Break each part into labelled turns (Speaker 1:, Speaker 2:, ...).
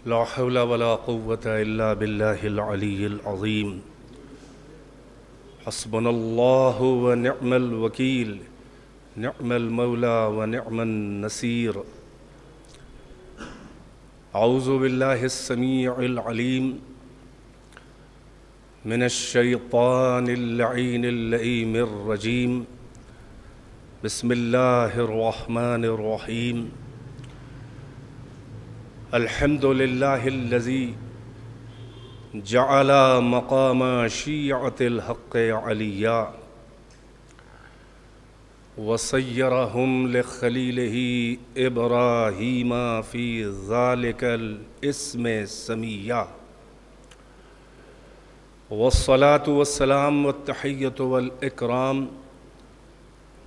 Speaker 1: لا حول ولا قوة إلا بالله العلي العظيم. حسبنا الله ونعم الوكيل، نعم المولى ونعم النصير. أعوذ بالله السميع العليم من الشيطان اللعين اللئيم الرجيم. بسم الله الرحمن الرحيم. الحمد لله الذي جعل مقام شيعة الحق عليا وصيرهم لخليله إبراهيم في ذلك الاسم سميا. والصلاة والسلام والتحية والإكرام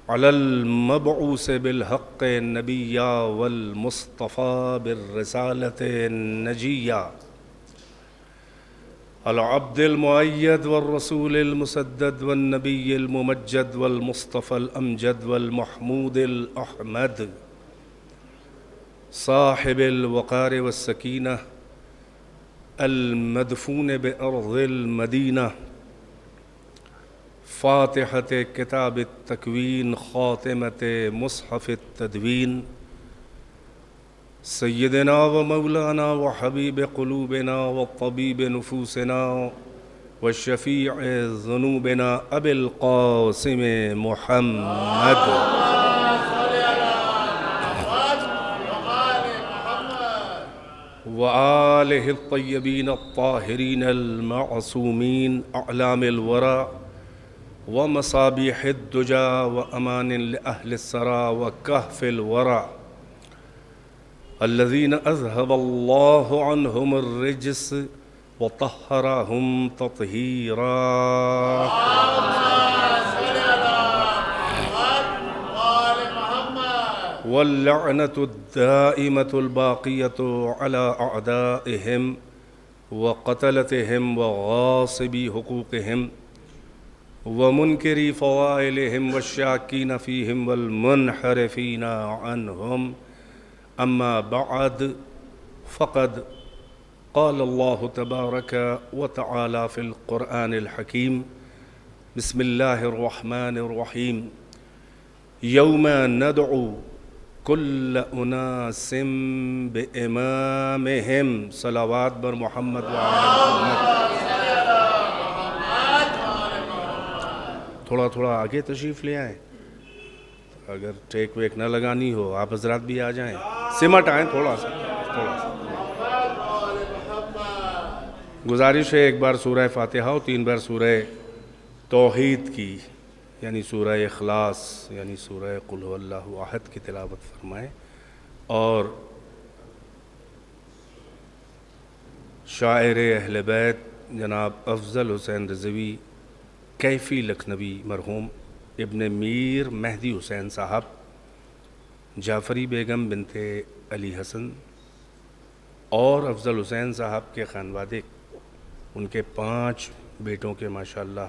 Speaker 1: على المبعوث بالحق النبيا والمصطفى بالرسالة النجيا، العبد المؤيد والرسول المسدد والنبي الممجد والمصطفى الأمجد والمحمود الأحمد، صاحب الوقار والسكينة المدفون بأرض المدينة، فاتحة كتاب التكوين، خاتمة مصحف التدوين، سيدنا ومولانا وحبيب قلوبنا والطبيب نفوسنا والشفيع ذنوبنا أبي القاسم محمد وآله الطيبين الطاهرين المعصومين، أعلام الورى ومصابيح الدجى وأمان لأهل السرى وكهف الورى، الذين أذهب الله عنهم الرجس وطهرهم تطهيرا. واللعنة الدائمة الباقية على أعدائهم وقتلتهم وغاصبي حقوقهم ومنكري فضائلهم والشاكين فيهم والمنحرفين عنهم. أما بعد، فقد قال الله تبارك وتعالى في القرآن الحكيم: بسم الله الرحمن الرحيم. يوم ندعو كل أناس بإمامهم. صلوات بر محمد وآل محمد. تھوڑا آگے تشریف لے آئیں، اگر ٹیک ویک نہ لگانی ہو آپ حضرات بھی آ جائیں، سمٹ آئیں تھوڑا سا. گزارش ہے ایک بار سورہ فاتحہ اور 3 بار سورہ توحید کی، یعنی سورہ اخلاص یعنی سورہ قل هو اللہ احد کی تلاوت فرمائیں، اور شاعر اہل بیت جناب افضل حسین رضوی کیفی لکھنوی مرحوم ابن میر مہدی حسین صاحب، جعفری بیگم بنت علی حسن اور افضل حسین صاحب کے خانوادے، ان کے 5 بیٹوں کے ماشاءاللہ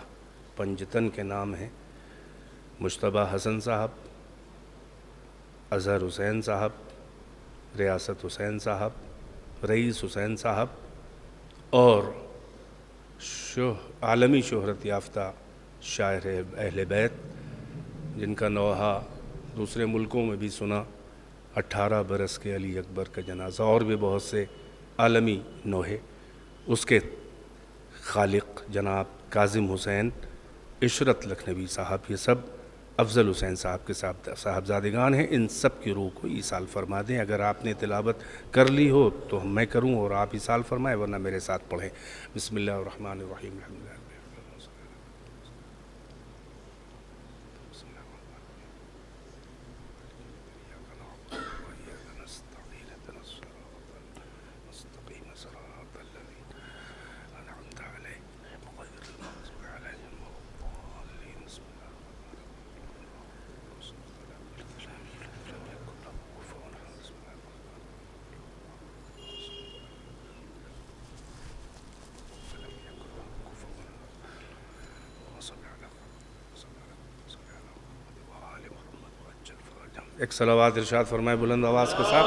Speaker 1: پنجتن کے نام ہیں: مجتبیٰ حسن صاحب، اظہر حسین صاحب، ریاست حسین صاحب، رئیس حسین صاحب، اور عالمی شہرت یافتہ شاعر اہل بیت جن کا نوحہ دوسرے ملکوں میں بھی سنا، 18 برس کے علی اکبر کا جنازہ، اور بھی بہت سے عالمی نوحے. اس کے خالق جناب کاظم حسین عشرت لکھنوی صاحب، یہ سب افضل حسین صاحب کے صاحبزادگان ہیں. ان سب کی روح کو ایصال فرما دیں. اگر آپ نے تلاوت کر لی ہو تو میں کروں اور آپ ایصال فرمائیں، ورنہ میرے ساتھ پڑھیں. بسم اللہ الرحمن الرحیم. الحمدللہ. ایک صلوات ارشاد فرمائے بلند آواز کے ساتھ.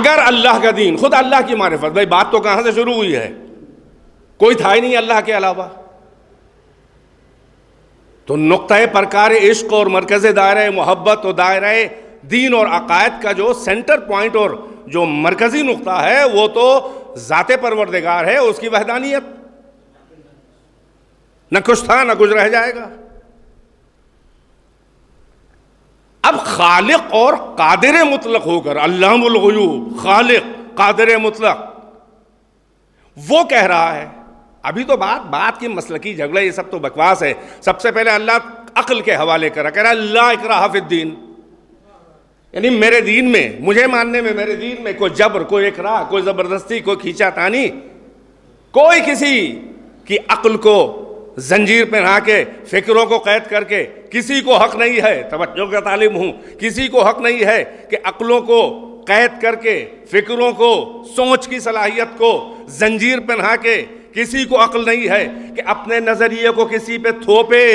Speaker 1: اگر اللہ کا دین، خود اللہ کی معرفت، بھائی بات تو کہاں سے شروع ہوئی ہے؟ کوئی تھا ہی نہیں اللہ کے علاوہ. تو نقطۂ پرکار عشق اور مرکز دائرہ محبت اور دائرہ دین اور عقائد کا جو سینٹر پوائنٹ اور جو مرکزی نقطہ ہے وہ تو ذات پروردگار ہے، اس کی وحدانیت. نہ کچھ تھا نہ کچھ رہ جائے گا. اب خالق اور قادر مطلق ہو کر، علام الغیوب، خالق قادر مطلق، وہ کہہ رہا ہے. ابھی تو بات کی مسلکی جھگڑا، یہ سب تو بکواس ہے. سب سے پہلے اللہ عقل کے حوالے کرا، کہہ رہا ہے لا اکراہ فی الدین، یعنی میرے دین میں، مجھے ماننے میں، میرے دین میں کوئی جبر، کوئی اکراہ، کوئی زبردستی، کوئی کھینچا تانی، کوئی کسی کی عقل کو زنجیر پہنا کے، فکروں کو قید کر کے، کسی کو حق نہیں ہے، توجہ کا طالب ہوں، کسی کو حق نہیں ہے کہ عقلوں کو قید کر کے، فکروں کو، سوچ کی صلاحیت کو زنجیر پہنا کے، کسی کو عقل نہیں ہے کہ اپنے نظریے کو کسی پہ تھوپے.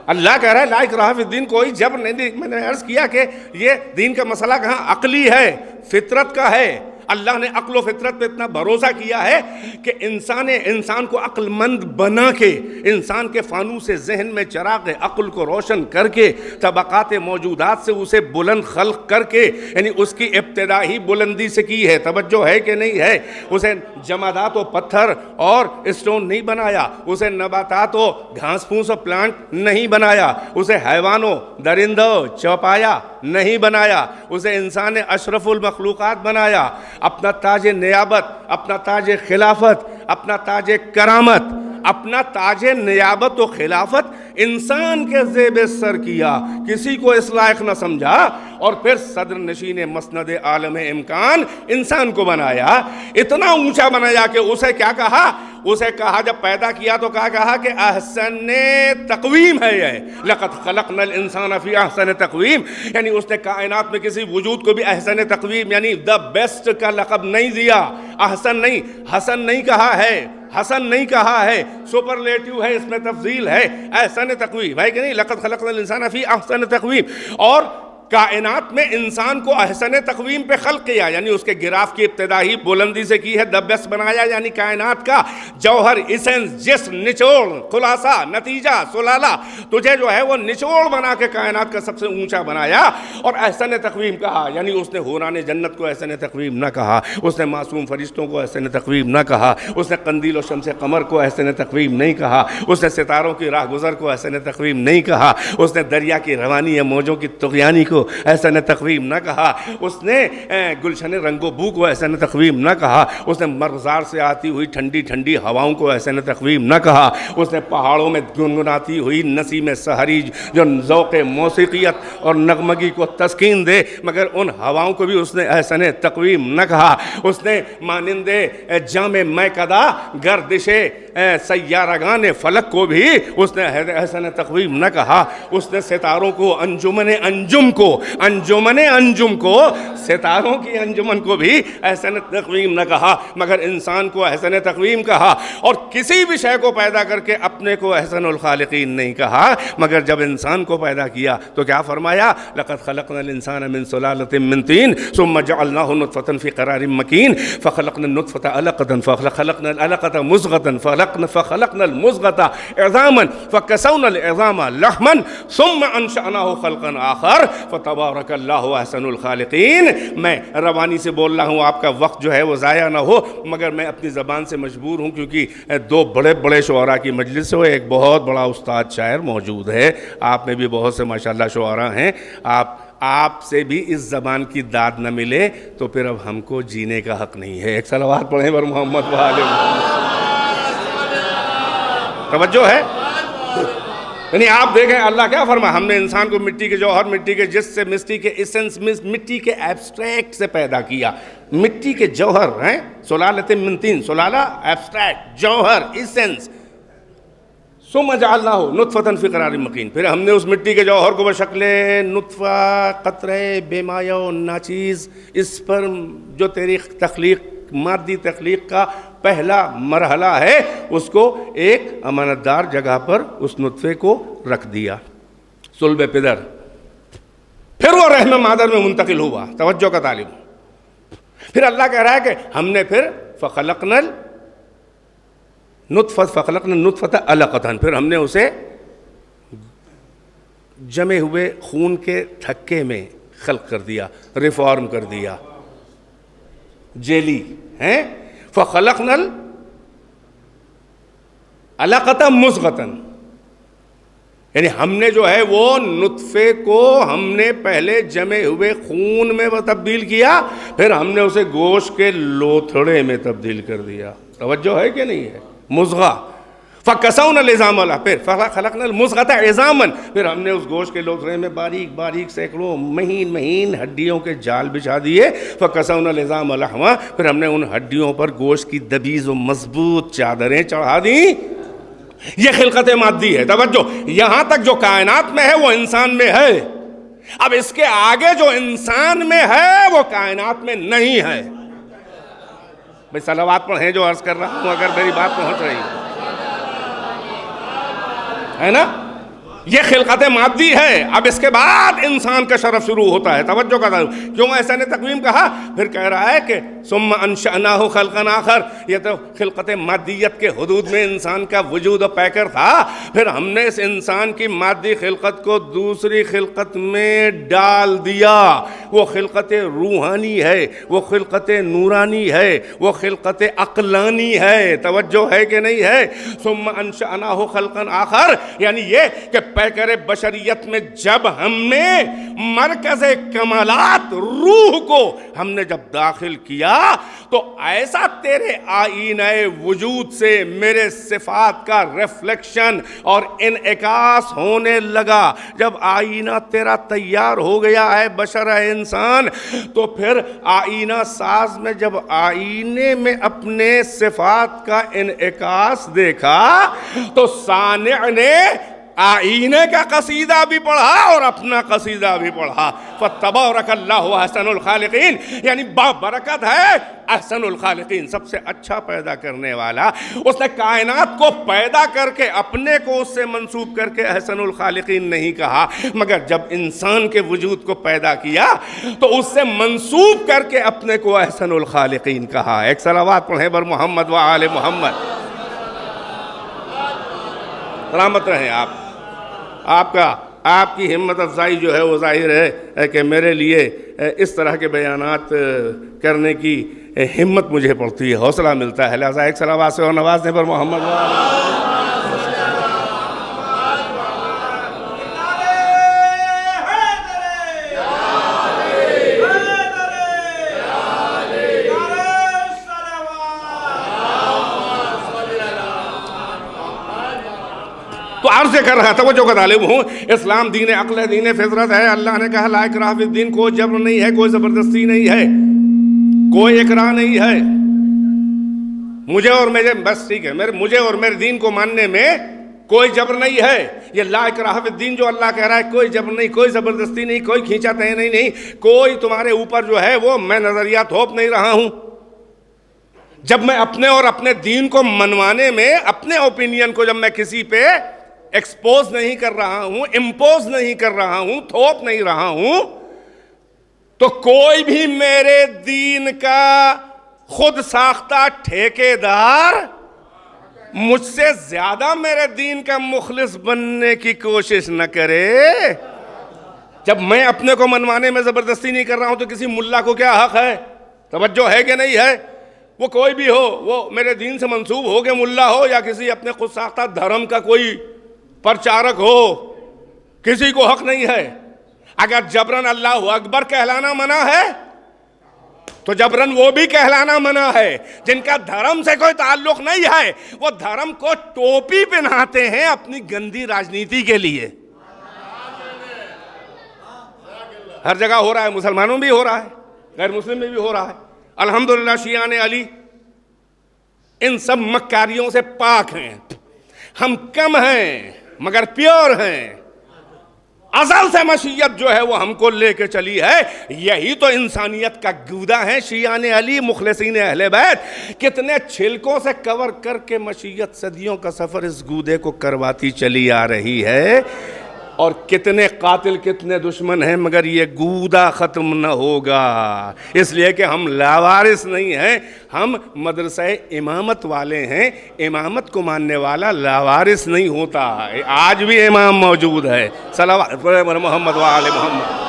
Speaker 1: اللہ کہہ رہا ہے لا اکراہ فی الدین، کوئی جبر نہیں. میں نے عرض کیا کہ یہ دین کا مسئلہ کہاں عقلی ہے، فطرت کا ہے. اللہ نے عقل و فطرت پہ اتنا بھروسہ کیا ہے کہ انسان کو عقل مند بنا کے، انسان کے فانوس ذہن میں چراغ عقل کو روشن کر کے، طبقات موجودات سے اسے بلند خلق کر کے، یعنی اس کی ابتدا ہی بلندی سے کی ہے. توجہ ہے کہ نہیں ہے؟ اسے جمادات و پتھر اور اسٹون نہیں بنایا، اسے نباتات و گھاس پھوس و پلانٹ نہیں بنایا، اسے حیوانوں، درندوں، چوپایا نہیں بنایا، اسے انسان اشرف المخلوقات بنایا. اپنا تاج نیابت، اپنا تاج خلافت، اپنا تاج کرامت، اپنا تاج نیابت و خلافت انسان کے زیب سر کیا، کسی کو اس لائق نہ سمجھا، اور پھر صدر نشین مسند عالم امکان انسان کو بنایا. اتنا اونچا بنایا کہ اسے کیا کہا؟ اسے کہا جب پیدا کیا تو کہا کہ احسن تقویم ہے یہ، لقد خلقنا الانسان فی احسن تقویم. یعنی اس نے کائنات میں کسی وجود کو بھی احسن تقویم یعنی دا بیسٹ کا لقب نہیں دیا. احسن نہیں، حسن نہیں کہا ہے، حسن نہیں کہا ہے، سپرلیٹیو ہے، اس میں تفضیل ہے. احسن تقویم ہے کہ نہیں؟ لقد خلقنا الانسان فی احسن تقویم. اور کائنات میں انسان کو احسن تقویم پہ خلق کیا، یعنی اس کے گراف کی ابتدا ہی بلندی سے کی ہے. دبس بنایا، یعنی کائنات کا جوہر، ایسنس، جسم، نچوڑ، خلاصہ، نتیجہ، سلالہ، تجھے جو ہے وہ نچوڑ بنا کے کائنات کا سب سے اونچا بنایا. اور احسن تقویم کہا، یعنی اس نے حوران جنت کو احسن تقویم نہ کہا، اس نے معصوم فرشتوں کو احسن تقویم نہ کہا، اس نے قندیل و شمس قمر کو احسن تقویم نہیں کہا، اس نے ستاروں کی راہ گزر کو احسن تقویم نہیں کہا، اس نے دریا کی روانی یا موجوں کی طغیانی کو احسن تقویم نہ کہا، اس نے گلشن رنگ و بو کو احسن تقویم نہ کہا، اس نے مرغزار سے آتی ہوئی ٹھنڈی ٹھنڈی ہواؤں کو احسن تقویم نہ کہا، اس نے پہاڑوں میں گنگناتی ہوئی نسیم سحری جو ذوق موسیقیت اور نغمگی کو تسکین دے، مگر ان ہواؤں کو بھی اس نے احسن تقویم نہ کہا. اس نے مانند جام میکدہ گردش سیارگان فلک کو بھی اس نے احسن تقویم نہ کہا. اس نے ستاروں کو، انجمن انجم کو، ستاروں کی انجمن کو بھی احسن تقویم نہ کہا، مگر انسان کو احسن تقویم کہا. اور کسی بھی شے کو پیدا کر کے اپنے کو احسن الخالقین نہیں کہا، مگر جب انسان کو پیدا کیا تو کیا فرمایا؟ لقد خلقنا الانسان من سلالۃ من طین ثم جعلناه نطفة في قرار مکین فخلقنا النطفة علقة فخلقنا العلقة مضغة فخلقنا المضغة عظاما فكسونا العظام لحما ثم انشأناه خلقا آخر فتبارک اللہ احسن الخالقین. میں روانی سے بول رہا ہوں، آپ کا وقت جو ہے وہ ضائع نہ ہو، مگر میں اپنی زبان سے مجبور ہوں کیونکہ دو بڑے بڑے شعراء کی مجلس ہو، ایک بہت بڑا استاد شاعر موجود ہے، آپ میں بھی بہت سے ماشاءاللہ شعراء ہیں. آپ سے بھی اس زبان کی داد نہ ملے تو پھر اب ہم کو جینے کا حق نہیں ہے. ایک صلوات پڑھیں بر محمد و آل محمد. توجہ ہے؟ یعنی آپ دیکھیں اللہ کیا فرما، ہم نے انسان کو مٹی کے جوہر، مٹی کے جس سے، مٹی کے ایسنس، مٹی کے ایبسٹریکٹ سے پیدا کیا. مٹی کے جوہر ہیں، سلالۃ من طین، سلالہ ایبسٹریکٹ، جوہر ایسنس. ثم جعلناہ نطفۃ فی قرار مکین، پھر ہم نے اس مٹی کے جوہر کو بشکل نطفہ، قطرے، بے مایہ و ناچیز، اسپرم، جو تیری تخلیق، مادی تخلیق کا پہلا مرحلہ ہے، اس کو ایک امانت دار جگہ پر اس نطفے کو رکھ دیا، صلب پدر. پھر وہ رحم مادر میں منتقل ہوا. توجہ کا طالب. پھر اللہ کہہ رہا ہے کہ ہم نے پھر فخلقنا النطفة علقة، پھر ہم نے اسے جمے ہوئے خون کے تھکے میں خلق کر دیا، ریفارم کر دیا، جیلی ہیں. فخلقنا العلقة مضغة، یعنی ہم نے جو ہے وہ نطفے کو ہم نے پہلے جمے ہوئے خون میں وہ تبدیل کیا، پھر ہم نے اسے گوشت کے لوتھڑے میں تبدیل کر دیا. توجہ ہے کہ نہیں ہے؟ مضغہ. فَكَسَوْنَا الْعِظَامَ لَهُ، پھر فَخَلَقْنَا الْمُضْغَةَ عِظَامًا، پھر ہم نے اس گوشت کے لوتھڑے میں باریک باریک سینکڑوں مہین مہین ہڈیوں کے جال بچھا دیے. فَكَسَوْنَا الْعِظَامَ لَحْمًا، پھر ہم نے ان ہڈیوں پر گوشت کی دبیز و مضبوط چادریں چڑھا دیں. یہ خلقت مادی ہے. توجہ، یہاں تک جو کائنات میں ہے وہ انسان میں ہے. اب اس کے آگے جو انسان میں ہے وہ کائنات میں نہیں ہے. بھئی صلوات پڑھیں جو عرض کر رہا ہوں، اگر میری بات پہنچ رہی ہے نا. یہ خلقت مادی ہے. اب اس کے بعد انسان کا شرف شروع ہوتا ہے. توجہ کا تعلق. کیوں ایسا نے تقویم کہا؟ پھر کہہ رہا ہے کہ ثم انشأناه خلقا آخر. یہ تو خلقت مادیت کے حدود میں انسان کا وجود و پیکر تھا. پھر ہم نے اس انسان کی مادی خلقت کو دوسری خلقت میں ڈال دیا. وہ خلقت روحانی ہے، وہ خلقت نورانی ہے، وہ خلقت عقلانی ہے. توجہ ہے کہ نہیں ہے؟ ثم انشأناه خلقا آخر، یعنی یہ کہ پیکر بشریت میں جب ہم نے مرکز کمالات روح کو ہم نے جب داخل کیا تو ایسا تیرے آئینہ وجود سے میرے صفات کا ریفلیکشن اور انعکاس ہونے لگا. جب آئینہ تیرا تیار ہو گیا ہے بشر ہے انسان، تو پھر آئینہ ساز میں جب آئینے میں اپنے صفات کا انعکاس دیکھا تو صانع نے آئینے کا قصیدہ بھی پڑھا اور اپنا قصیدہ بھی پڑھا. فَتَبَارَكَ اللَّهُ أَحْسَنُ الْخَالِقِينَ، یعنی برکت ہے احسن الخالقین، سب سے اچھا پیدا کرنے والا. اس نے کائنات کو پیدا کر کے اپنے کو اس سے منسوب کر کے احسن الخالقین نہیں کہا، مگر جب انسان کے وجود کو پیدا کیا تو اس سے منسوب کر کے اپنے کو احسن الخالقین کہا. ایک صلوات پڑھیں بر محمد و آل محمد. سلامت رہیں آپ کی ہمت افزائی جو ہے وہ ظاہر ہے کہ میرے لیے اس طرح کے بیانات کرنے کی ہمت مجھے پڑتی ہے، حوصلہ ملتا ہے. لہذا ایک صلوات سے اور نواز دیں پر محمد و آل محمد. تو عرض کر رہا تھا، توجہ کا طالب ہوں، اسلام دین عقل ہے، دین فطرت ہے. اللہ نے کہا لا اکراہ فی الدین، کوئی جبر نہیں ہے، کوئی زبردستی نہیں ہے، کوئی اکراہ نہیں ہے. مجھے اور میرے بس ٹھیک ہے، مجھے اور میرے دین کو ماننے میں کوئی جبر نہیں ہے. یہ لا اکراہ فی الدین جو اللہ کہہ رہا ہے، کوئی جبر نہیں، کوئی زبردستی نہیں، کوئی کھینچا تہنے نہیں، کوئی تمہارے اوپر جو ہے وہ میں نظریہ تھوپ نہیں رہا ہوں. جب میں اپنے اور اپنے دین کو منوانے میں اپنے اوپینین کو جب میں کسی پہ ایکسپوز نہیں کر رہا ہوں، امپوز نہیں کر رہا ہوں، تھوپ نہیں رہا ہوں، تو کوئی بھی میرے دین کا خود ساختہ ٹھیکیدار مجھ سے زیادہ میرے دین کا مخلص بننے کی کوشش نہ کرے. جب میں اپنے کو منوانے میں زبردستی نہیں کر رہا ہوں تو کسی ملا کو کیا حق ہے؟ توجہ ہے کہ نہیں ہے؟ وہ کوئی بھی ہو، وہ میرے دین سے منسوب ہو کہ ملا ہو یا کسی اپنے خود ساختہ دھرم کا کوئی پرچارک ہو، کسی کو حق نہیں ہے. اگر جبرن اللہ اکبر کہلانا منع ہے تو جبرن وہ بھی کہلانا منع ہے جن کا دھرم سے کوئی تعلق نہیں ہے. وہ دھرم کو ٹوپی پہناتے ہیں اپنی گندی راجنیتی کے لیے. ہر جگہ ہو رہا ہے، مسلمانوں میں بھی ہو رہا ہے، غیر مسلم میں بھی ہو رہا ہے. الحمدللہ شیعان علی ان سب مکاریوں سے پاک ہیں. ہم کم ہیں مگر پیور ہیں. ازل سے مشیت جو ہے وہ ہم کو لے کے چلی ہے. یہی تو انسانیت کا گودا ہے شیعان علی، مخلصین اہل بیت. کتنے چھلکوں سے کور کر کے مشیت صدیوں کا سفر اس گودے کو کرواتی چلی آ رہی ہے. اور کتنے قاتل کتنے دشمن ہیں، مگر یہ گودا ختم نہ ہوگا، اس لیے کہ ہم لاوارث نہیں ہیں، ہم مدرسہ امامت والے ہیں۔ امامت کو ماننے والا لاوارث نہیں ہوتا، آج بھی امام موجود ہے۔ صلوات محمد وآل محمد۔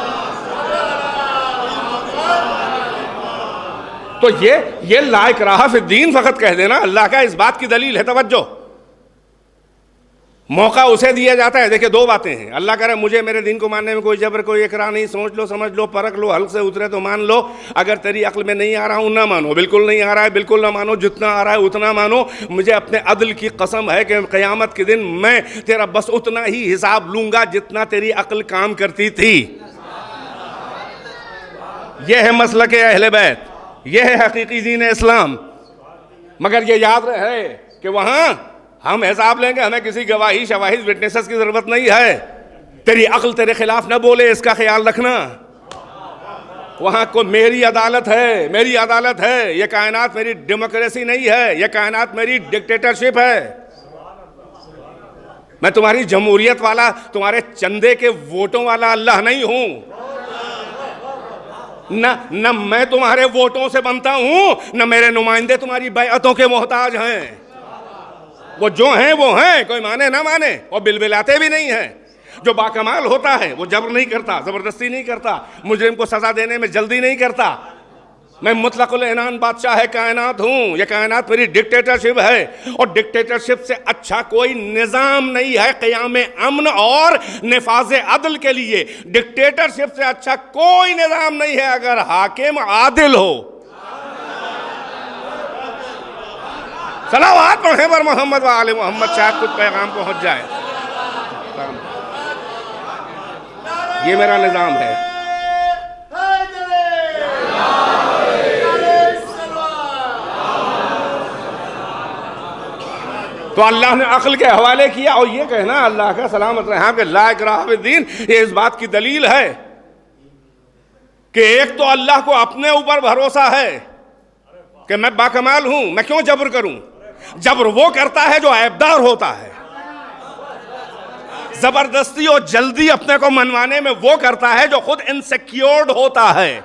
Speaker 1: تو یہ لا اکراہ فی الدین فقط کہہ دینا اللہ کا اس بات کی دلیل ہے۔ توجہ، موقع اسے دیا جاتا ہے۔ دیکھیں دو باتیں ہیں، اللہ کرے مجھے میرے دین کو ماننے میں کوئی جبر کوئی اکراہ نہیں، سوچ لو سمجھ لو پرکھ لو، حلق سے اترے تو مان لو، اگر تیری عقل میں نہیں آ رہا ہوں نہ مانو، بالکل نہیں آ رہا ہے بالکل نہ مانو، جتنا آ رہا ہے اتنا مانو۔ مجھے اپنے عدل کی قسم ہے کہ قیامت کے دن میں تیرا بس اتنا ہی حساب لوں گا جتنا تیری عقل کام کرتی تھی۔ یہ ہے مسلک اہل بیت، یہ ہے حقیقی دین اسلام۔ مگر یہ یاد رہے کہ وہاں ہم حساب لیں گے، ہمیں کسی گواہی شواہد وٹنسز کی ضرورت نہیں ہے۔ تیری عقل تیرے خلاف نہ بولے، اس کا خیال رکھنا۔ وہاں کو میری عدالت ہے، میری عدالت ہے، یہ کائنات میری ڈیموکریسی نہیں ہے، یہ کائنات میری ڈکٹیٹرشپ ہے۔ میں تمہاری جمہوریت والا، تمہارے چندے کے ووٹوں والا اللہ نہیں ہوں، نہ میں تمہارے ووٹوں سے بنتا ہوں، نہ میرے نمائندے تمہاری بیعتوں کے محتاج ہیں۔ وہ جو ہیں وہ ہیں، کوئی مانے نہ مانے، اور بلبلاتے بھی نہیں ہیں۔ جو باکمال ہوتا ہے وہ جبر نہیں کرتا، زبردستی نہیں کرتا، مجرم کو سزا دینے میں جلدی نہیں کرتا۔ میں مطلق العنان بادشاہ کائنات ہوں، یہ کائنات میری ڈکٹیٹرشپ ہے، اور ڈکٹیٹرشپ سے اچھا کوئی نظام نہیں ہے قیام امن اور نفاذ عدل کے لیے۔ ڈکٹیٹرشپ سے اچھا کوئی نظام نہیں ہے اگر حاکم عادل ہو۔ صلوات پڑھیں پر محمد وآل محمد، شاید کچھ پیغام پہنچ جائے۔ یہ میرا نظام ہے۔ تو اللہ نے عقل کے حوالے کیا، اور یہ کہنا اللہ کا سلامت رہا کہ لا اکراہ فی الدین، یہ اس بات کی دلیل ہے کہ ایک تو اللہ کو اپنے اوپر بھروسہ ہے کہ میں باکمال ہوں، میں کیوں جبر کروں؟ جبر وہ کرتا ہے جو عیبدار ہوتا ہے، زبردستی اور جلدی اپنے کو منوانے میں وہ کرتا ہے جو خود انسیکیورڈ ہوتا ہے،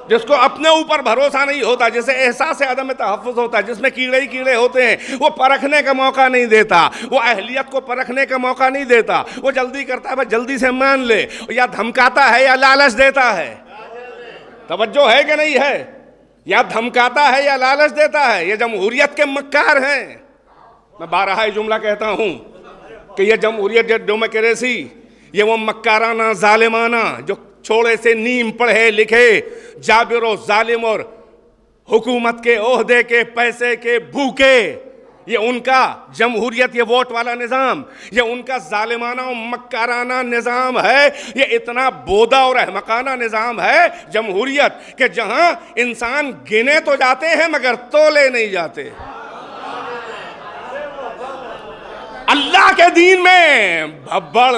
Speaker 1: جس کو اپنے اوپر بھروسہ نہیں ہوتا، جسے احساس عدم تحفظ ہوتا ہے، جس میں کیڑے ہی کیڑے ہوتے ہیں، وہ پرکھنے کا موقع نہیں دیتا، وہ اہلیت کو پرکھنے کا موقع نہیں دیتا، وہ جلدی کرتا ہے بس جلدی سے مان لے، یا دھمکاتا ہے یا لالچ دیتا ہے۔ توجہ ہے کہ نہیں ہے؟ یا دھمکاتا ہے یا لالچ دیتا ہے۔ یہ جمہوریت کے مکار ہیں۔ میں بارہا یہ جملہ کہتا ہوں کہ یہ جمہوریت، یہ ڈیموکریسی، یہ وہ مکارانہ ظالمانہ جو چھوڑے سے نیم پڑھے لکھے جابر و ظالم اور حکومت کے عہدے کے پیسے کے بھوکے، یہ ان کا جمہوریت، یہ ووٹ والا نظام، یہ ان کا ظالمانہ و مکارانہ نظام ہے۔ یہ اتنا بودا اور احمقانہ نظام ہے جمہوریت کہ جہاں انسان گنے تو جاتے ہیں مگر تولے نہیں جاتے۔ اللہ کے دین میں بھبڑ،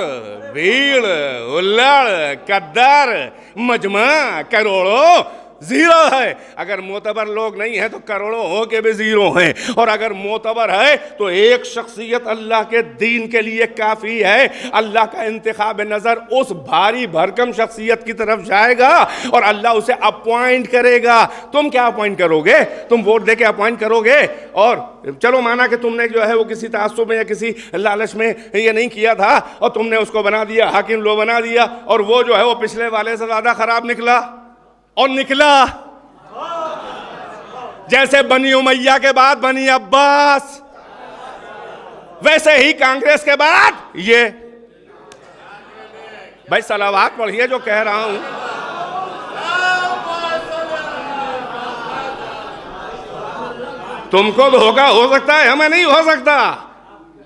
Speaker 1: بھیڑ، ہلڑ، قدر، مجمع، کروڑوں زیرو ہے۔ اگر معتبر لوگ نہیں ہیں تو کروڑوں ہو کے بھی زیرو ہیں، اور اگر معتبر ہے تو ایک شخصیت اللہ کے دین کے لیے کافی ہے۔ اللہ کا انتخاب نظر اس بھاری بھرکم شخصیت کی طرف جائے گا اور اللہ اسے اپوائنٹ کرے گا۔ تم کیا اپوائنٹ کرو گے؟ تم ووٹ دے کے اپوائنٹ کرو گے، اور چلو مانا کہ تم نے جو ہے وہ کسی تعصب میں یا کسی لالچ میں یہ نہیں کیا تھا، اور تم نے اس کو بنا دیا حاکم، لو بنا دیا، اور وہ جو ہے وہ پچھلے والے سے زیادہ خراب نکلا، اور نکلا جیسے بنی امیہ کے بعد بنی عباس، ویسے ہی کانگریس کے بعد یہ۔ بھائی صلوات پڑھیے جو کہہ رہا ہوں۔ تم کو دھوکہ ہو سکتا ہے، ہمیں نہیں ہو سکتا،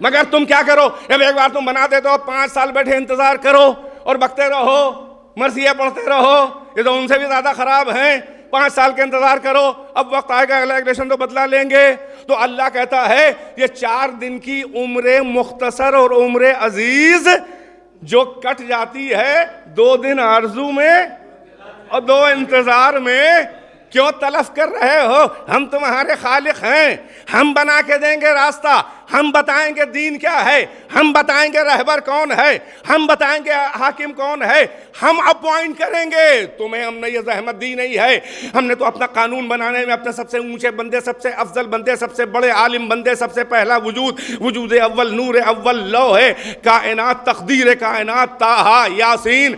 Speaker 1: مگر تم کیا کرو؟ جب ایک بار تم بنا دیتے ہو، 5 سال بیٹھے انتظار کرو اور بکتے رہو، مرثیے پڑھتے رہو، یہ تو ان سے بھی زیادہ خراب ہیں۔ 5 سال کے انتظار کرو، اب وقت آئے گا اگلا الیکشن تو بدلا لیں گے۔ تو اللہ کہتا ہے یہ 4 دن کی عمر مختصر اور عمر عزیز جو کٹ جاتی ہے 2 دن آرزو میں اور 2 انتظار میں، کیوں تلف کر رہے ہو؟ ہم تمہارے خالق ہیں، ہم بنا کے دیں گے راستہ، ہم بتائیں گے دین کیا ہے، ہم بتائیں گے رہبر کون ہے، ہم بتائیں گے حاکم کون ہے، ہم اپوائنٹ کریں گے۔ تمہیں ہم نے یہ زحمت دی نہیں ہے، ہم نے تو اپنا قانون بنانے میں اپنے سب سے اونچے بندے، سب سے افضل بندے، سب سے بڑے عالم بندے، سب سے پہلا وجود اول، نور اول، لوح کائنات، تقدیر کائنات، طٰہٰ، یاسین،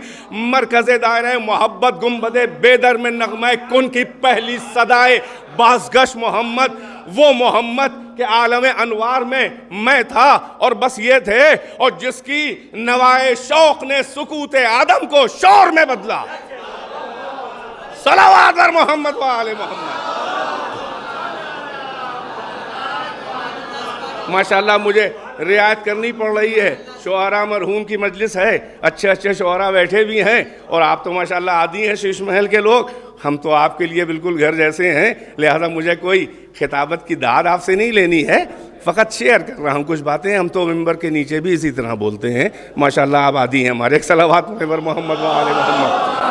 Speaker 1: مرکز دائرہ محبت، گنبد بیدر میں نغمہ کن کی پہلی صدائے بازگشت محمد، وہ محمد کہ عالم انوار میں تھا اور بس یہ تھے، اور جس کی نوائے شوق نے سکوت عدم کو شور میں بدلا۔ صلوات بر محمد و آل محمد۔ ماشاءاللہ مجھے رعایت کرنی پڑ رہی ہے، شعراء مرحوم کی مجلس ہے، اچھے اچھے شعراء بیٹھے بھی ہیں، اور آپ تو ماشاءاللہ عادی ہیں شیش محل کے لوگ، ہم تو آپ کے لیے بالکل گھر جیسے ہیں، لہذا مجھے کوئی خطابت کی داد آپ سے نہیں لینی ہے، فقط شیئر کر رہا ہوں کچھ باتیں، ہم تو ممبر کے نیچے بھی اسی طرح بولتے ہیں، ماشاءاللہ آپ عادی ہیں ہمارے۔ ایک صلوات پر محمد و آل محمد۔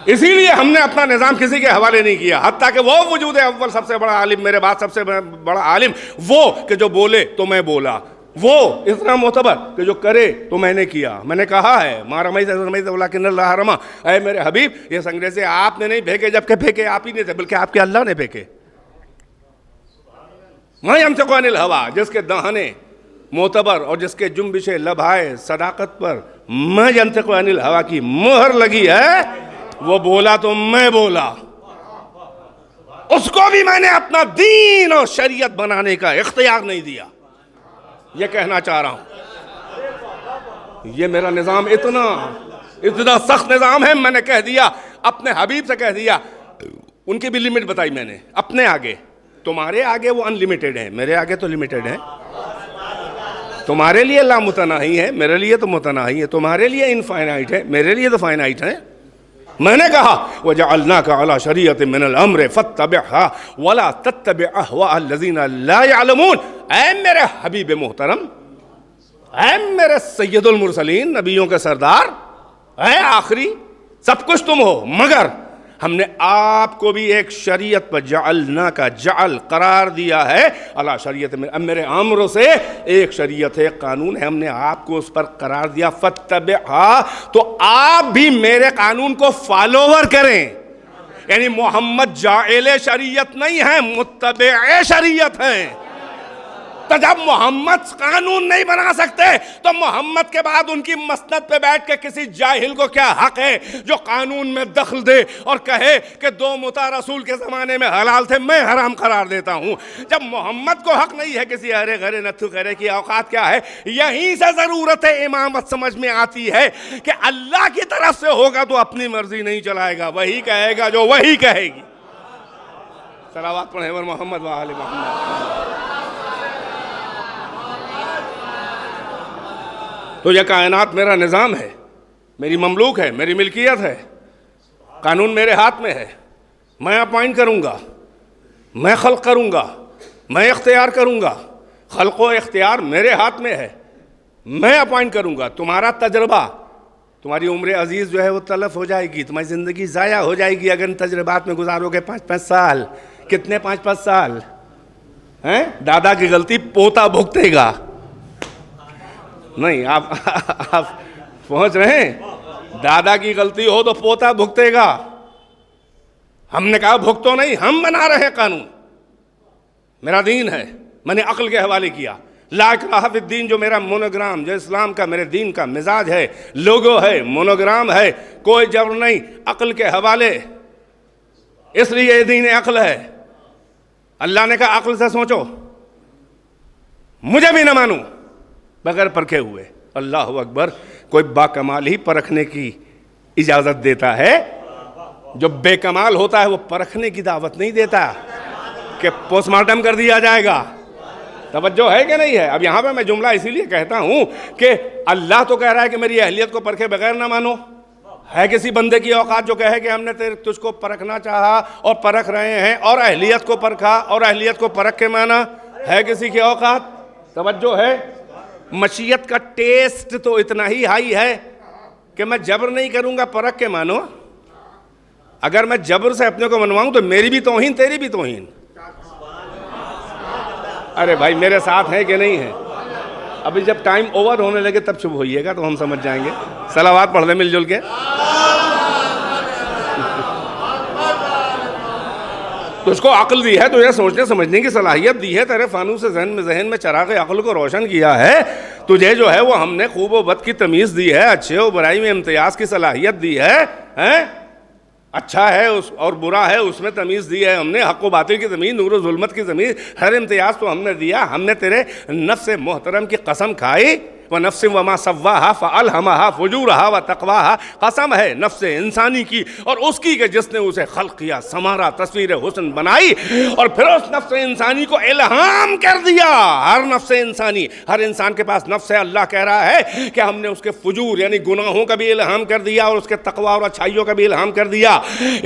Speaker 1: اسی لیے ہم نے اپنا نظام کسی کے حوالے نہیں کیا، حتیٰ کہ وہ وجود اول سب سے بڑا عالم، میرے بعد سب سے بڑا عالم، وہ کہ جو بولے تو میں بولا، وہ اتنا معتبر کہ جو کرے تو میں نے کیا، میں نے کہا ہے ما رمیت اذ رمیت ولکن اللہ رمی، اے میرے حبیب یہ سنگریزے آپ نے نہیں پھینکے، جبکہ پھینکے آپ ہی نہیں تھے بلکہ آپ کے اللہ نے پھینکے۔ ما ینطق عن الہویٰ، جس کے دہانے معتبر اور جس کے جنبش لبھائے صداقت پر ما ینطق عن الہویٰ کی مہر لگی ہے، وہ بولا تو میں بولا، اس کو بھی میں نے اپنا دین اور شریعت بنانے کا اختیار نہیں دیا، یہ کہنا چاہ رہا ہوں۔ یہ میرا نظام اتنا سخت نظام ہے، میں نے کہہ دیا، اپنے حبیب سے کہہ دیا، ان کی بھی لمٹ بتائی میں نے اپنے آگے، تمہارے آگے وہ انلیمیٹڈ ہیں، میرے آگے تو لمیٹڈ ہیں، تمہارے لیے لامتناہی ہے، میرے لیے تو متناہی ہے، تمہارے لیے انفائنائٹ ہے، میرے لیے تو فائنائٹ ہے۔ میں نے کہا وَجَعَلْنَاكَ عَلَى شَرِيعَةٍ مِّنَ الْأَمْرِ فَاتَّبِعْهَا وَلَا تَتَّبِعْ أَهْوَاءَ الَّذِينَ لَا يَعْلَمُونَ۔ اے میرے حبیب محترم، اے میرے سید المرسلین، نبیوں کے سردار، اے آخری، سب کچھ تم ہو، مگر ہم نے آپ کو بھی ایک شریعت پر جعلنا کا جعل قرار دیا ہے، اللہ شریعت میں میرے امروں سے ایک شریعت ہے، قانون ہے، ہم نے آپ کو اس پر قرار دیا، فاتبعھا، تو آپ بھی میرے قانون کو فالوور کریں، یعنی محمد جاعل شریعت نہیں ہے، متبع شریعت ہے۔ تو جب محمد قانون نہیں بنا سکتے تو محمد کے بعد ان کی مسند پہ بیٹھ کے کسی جاہل کو کیا حق ہے جو قانون میں دخل دے اور کہے کہ دو متع رسول کے زمانے میں حلال تھے میں حرام قرار دیتا ہوں؟ جب محمد کو حق نہیں ہے کسی ہرے گھرے نتھو کرے کی اوقات کیا ہے؟ یہیں سے ضرورت امامت سمجھ میں آتی ہے کہ اللہ کی طرف سے ہوگا تو اپنی مرضی نہیں چلائے گا، وہی کہے گا جو وہی کہے گی۔ صلوات پڑھیں بر محمد و آل محمد۔ تو یہ کائنات میرا نظام ہے، میری مملوک ہے، میری ملکیت ہے، قانون میرے ہاتھ میں ہے، میں اپوائنٹ کروں گا، میں خلق کروں گا، میں اختیار کروں گا، خلق و اختیار میرے ہاتھ میں ہے، میں اپوائنٹ کروں گا۔ تمہارا تجربہ، تمہاری عمر عزیز جو ہے وہ تلف ہو جائے گی، تمہاری زندگی ضائع ہو جائے گی اگر ان تجربات میں گزارو گے 5-5 سال۔ کتنے 5-5 سال ہیں؟ دادا کی غلطی پوتا بھگتے گا، نہیں آپ پہنچ رہے ہیں؟ دادا کی غلطی ہو تو پوتا بھگتے گا، ہم نے کہا بھگتو نہیں، ہم بنا رہے قانون، میرا دین ہے، میں نے عقل کے حوالے کیا، لا اکراہ فی الدین جو میرا مونوگرام، جو اسلام کا میرے دین کا مزاج ہے، لوگو ہے، مونوگرام ہے، کوئی جبر نہیں، عقل کے حوالے، اس لیے یہ دین عقل ہے۔ اللہ نے کہا عقل سے سوچو، مجھے بھی نہ مانو بغیر پرکھے ہوئے۔ اللہ اکبر، کوئی باکمال ہی پرکھنے کی اجازت دیتا ہے، جو بے کمال ہوتا ہے وہ پرکھنے کی دعوت نہیں دیتا کہ پوسٹ مارٹم کر دیا جائے گا۔ توجہ ہے کہ نہیں ہے؟ اب یہاں پہ میں جملہ اسی لیے کہتا ہوں کہ اللہ تو کہہ رہا ہے کہ میری اہلیت کو پرکھے بغیر نہ مانو، ہے کسی بندے کی اوقات جو کہے کہ ہم نے تجھ کو پرکھنا چاہا اور پرکھ رہے ہیں اور اہلیت کو پرکھا اور اہلیت کو پرکھ کے مانا؟ ہے کسی کی اوقات؟ توجہ ہے؟ مشیت کا ٹیسٹ تو اتنا ہی ہائی ہے کہ میں جبر نہیں کروں گا، پرکھ کے مانو. اگر میں جبر سے اپنے کو منواؤں تو میری بھی توہین، تیری بھی توہین. ارے بھائی میرے ساتھ ہیں کہ نہیں ہیں؟ ابھی جب ٹائم اوور ہونے لگے تب چپ ہوئیے گا تو ہم سمجھ جائیں گے. صلوات پڑھ لیں مل جل کے. تجھ کو عقل دی ہے، تجھے سوچنے سمجھنے کی صلاحیت دی ہے، تیرے فانوس ذہن میں چراغ عقل کو روشن کیا ہے. تجھے جو ہے وہ ہم نے خوب و بد کی تمیز دی ہے، اچھے و برائی میں امتیاز کی صلاحیت دی ہے. اچھا ہے اور برا ہے اس میں تمیز دی ہے ہم نے، حق و باطل کی تمیز، نور و ظلمت کی تمیز، ہر امتیاز تو ہم نے دیا. ہم نے تیرے نفس محترم کی قسم کھائی. وَنَفْسٍ وَمَا سَوَّاهَا فَأَلْهَمَهَا فُجُورَهَا وَتَقْوَاهَا. قسم ہے نفس انسانی کی اور اس کی کہ جس نے اسے خلق کیا، سنوارا، تصویر حسن بنائی اور پھر اس نفس انسانی کو الہام کر دیا. ہر نفس انسانی، ہر انسان کے پاس نفس ہے. اللہ کہہ رہا ہے کہ ہم نے اس کے فجور یعنی گناہوں کا بھی الہام کر دیا اور اس کے تقوی اور اچھائیوں کا بھی الہام کر دیا.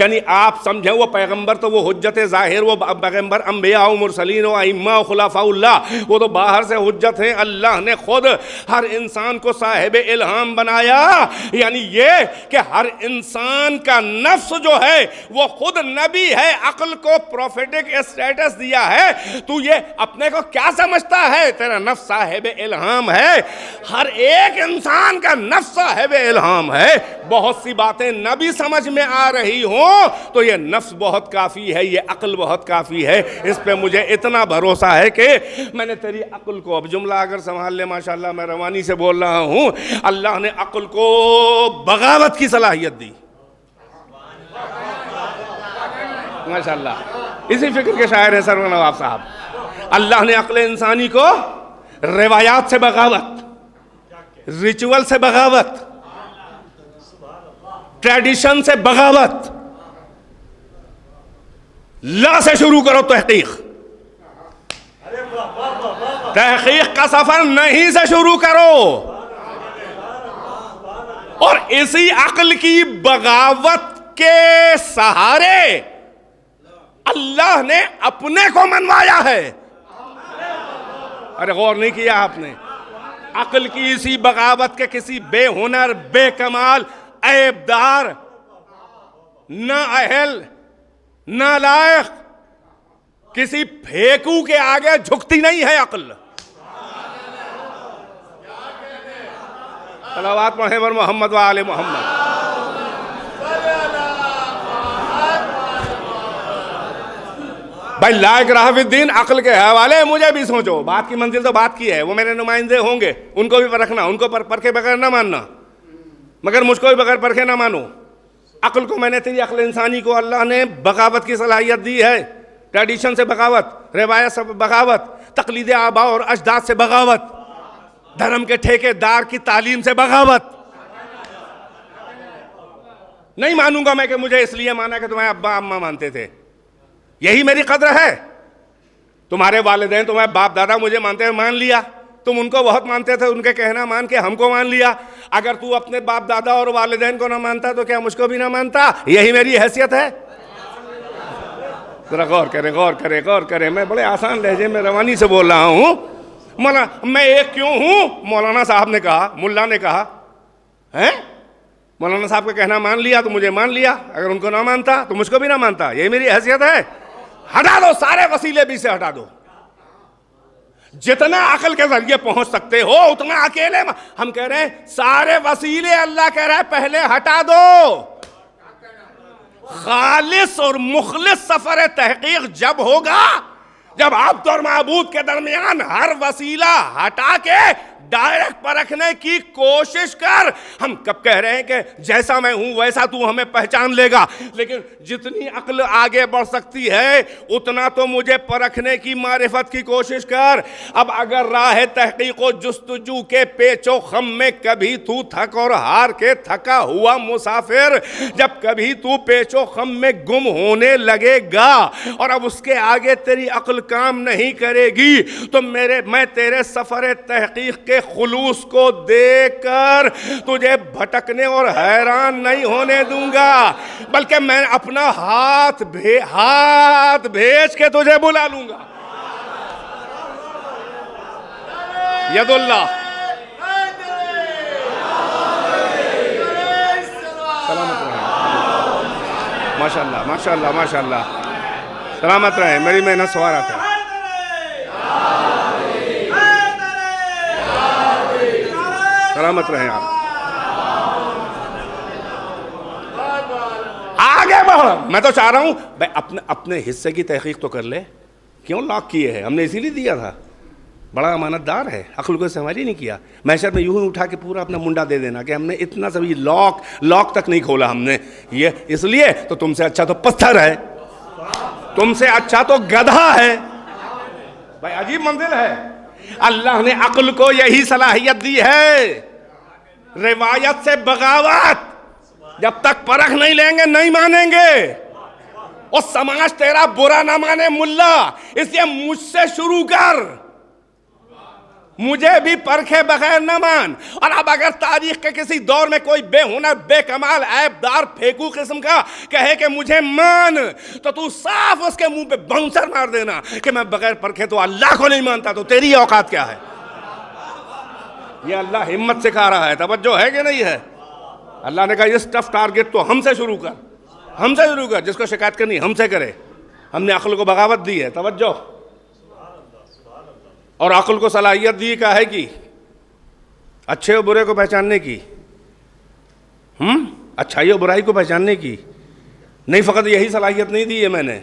Speaker 1: یعنی آپ سمجھیں وہ پیغمبر تو وہ حجت ظاہر، وہ پیغمبر انبیاء و مرسلین و ائمہ و خلفاء اللہ، وہ تو باہر سے حجت ہیں. اللہ نے خود ہر انسان کو صاحب الہام بنایا. یعنی یہ کہ ہر انسان کا نفس جو ہے وہ خود نبی ہے. عقل کو پروفیٹک اسٹیٹس دیا ہے. تو یہ اپنے کو کیا سمجھتا ہے؟ تیرا نفس صاحب الہام ہے. ہر ایک انسان کا نفس صاحب الہام ہے. بہت سی باتیں نبی سمجھ میں آ رہی ہوں تو یہ نفس بہت کافی ہے، یہ عقل بہت کافی ہے. اس پہ مجھے اتنا بھروسہ ہے کہ میں نے تیری عقل کو، اب جملہ اگر سنبھال لے، ماشاءاللہ میں روانی سے بول رہا ہوں، اللہ نے عقل کو بغاوت کی صلاحیت دی. ماشاءاللہ اسی فکر کے شاعر ہیں سرور نواب صاحب. اللہ نے عقل انسانی کو روایات سے بغاوت، ریچول سے بغاوت، ٹریڈیشن سے بغاوت. لا سے شروع کرو تحقیق. تحقیق کا سفر نہیں سے شروع کرو. اور اسی عقل کی بغاوت کے سہارے اللہ نے اپنے کو منوایا ہے. ارے غور نہیں کیا آپ نے؟ عقل کی اسی بغاوت کے کسی بے ہنر، بے کمال، عیب دار، نااہل، نالائق کسی پھیکو کے آگے جھکتی نہیں ہے عقل. صلوات پڑھیں پر محمد و آل محمد. بھائی لا اکراہ فی الدین عقل کے حوالے مجھے بھی سوچو. بات کی منزل تو بات کی ہے، وہ میرے نمائندے ہوں گے، ان کو بھی پرکھنا، ان کو پرکھے بغیر نہ ماننا، مگر مجھ کو بھی بغیر پرکھے نہ مانو. عقل کو میں نے تیری عقل انسانی کو اللہ نے بغاوت کی صلاحیت دی ہے. ٹریڈیشن سے بغاوت، روایت سے بغاوت، تقلید آباء اور اجداد سے بغاوت، دھرم کے ٹھیکے دار کی تعلیم سے بغاوت. نہیں مانوں گا میں کہ مجھے اس لیے مانا کہ تمہیں ابا اماں مانتے تھے، یہی میری قدر ہے. تمہارے والدین، تمہارے باپ دادا مجھے مانتے ہیں، مان لیا. تم ان کو بہت مانتے تھے، ان کے کہنا مان کے ہم کو مان لیا. اگر تو اپنے باپ دادا اور والدین کو نہ مانتا تو کیا مجھ کو بھی نہ مانتا؟ یہی میری حیثیت ہے. ذرا غور کریں، غور کریں، غور کریں. میں بڑے آسان لہجے میں روانی سے بول رہا ہوں. میں ایک کیوں ہوں؟ مولانا صاحب نے کہا، ملا نے کہا ہیں، مولانا صاحب کا کہنا مان لیا تو مجھے مان لیا، اگر ان کو نہ مانتا تو مجھ کو بھی نہ مانتا. یہی میری حیثیت ہے. ہٹا دو سارے وسیلے بھی سے ہٹا دو. جتنا عقل کے ذریعے پہنچ سکتے ہو اتنا اکیلے. ہم کہہ رہے ہیں سارے وسیلے اللہ کہہ رہا ہے پہلے ہٹا دو. خالص اور مخلص سفر تحقیق جب ہوگا جب عبد اور معبود کے درمیان ہر وسیلہ ہٹا کے ڈائریکٹ پرکھنے کی کوشش کر. ہم کب کہہ رہے ہیں کہ جیسا میں ہوں ویسا تو ہمیں پہچان لے گا، لیکن جتنی عقل آگے بڑھ سکتی ہے اتنا تو مجھے پرکھنے کی معرفت کی کوشش کر. اب اگر راہ تحقیق و جستجو کے پیچ و خم میں کبھی تو تھک اور ہار کے تھکا ہوا مسافر، جب کبھی تو پیچ و خم میں گم ہونے لگے گا اور اب اس کے آگے تیری عقل کام نہیں کرے گی تو میں تیرے سفر تحقیق کے خلوص کو دیکھ کر تجھے بھٹکنے اور حیران نہیں ہونے دوں گا، بلکہ میں اپنا ہاتھ بھیج کے تجھے بلا لوں گا. ید اللہ. سلامت رہیں. ماشاء اللہ ماشاء اللہ ماشاء اللہ. سلامت رہیں. میری محنت سوارا تھا. سلامت رہیں آپ. آگے بڑھو. میں تو چاہ رہا ہوں بھائی اپنے حصے کی تحقیق تو کر لے. کیوں لاک کیے ہیں؟ ہم نے اسی لیے دیا تھا. بڑا امانت دار ہے, عقل کو استعمال ہی نہیں کیا. محشر میں یوں ہی اٹھا کے پورا اپنا منڈا دے دینا کہ ہم نے اتنا سب لاک تک نہیں کھولا ہم نے. یہ اس لیے تو تم سے اچھا تو پتھر ہے, تم سے اچھا تو گدھا ہے. بھائی عجیب منزل ہے. اللہ نے عقل کو یہی صلاحیت دی ہے. روایت سے بغاوت. جب تک پرکھ نہیں لیں گے نہیں مانیں گے. اور سماج تیرا برا نہ مانے ملا, اس لیے مجھ سے شروع کر. مجھے بھی پرکھے بغیر نہ مان. اور اب اگر تاریخ کے کسی دور میں کوئی بے ہنر, بے کمال, عیب دار, پھیکو قسم کا کہے کہ مجھے مان, تو صاف اس کے منہ پہ باؤنسر مار دینا کہ میں بغیر پرکھے تو اللہ کو نہیں مانتا. تو تیری اوقات کیا ہے؟ یہ اللہ ہمت سکھا رہا ہے. توجہ ہے کہ نہیں ہے؟ اللہ نے کہا یہ ٹف ٹارگٹ تو ہم سے شروع کر. ہم سے شروع کر. جس کو شکایت کرنی ہم سے کرے. ہم نے عقل کو بغاوت دی ہے. توجہ. اور عقل کو صلاحیت دی کا ہے کہ اچھے اور برے کو پہچاننے کی, اچھائی اور برائی کو پہچاننے کی. نہیں فقط یہی صلاحیت نہیں دی ہے میں نے,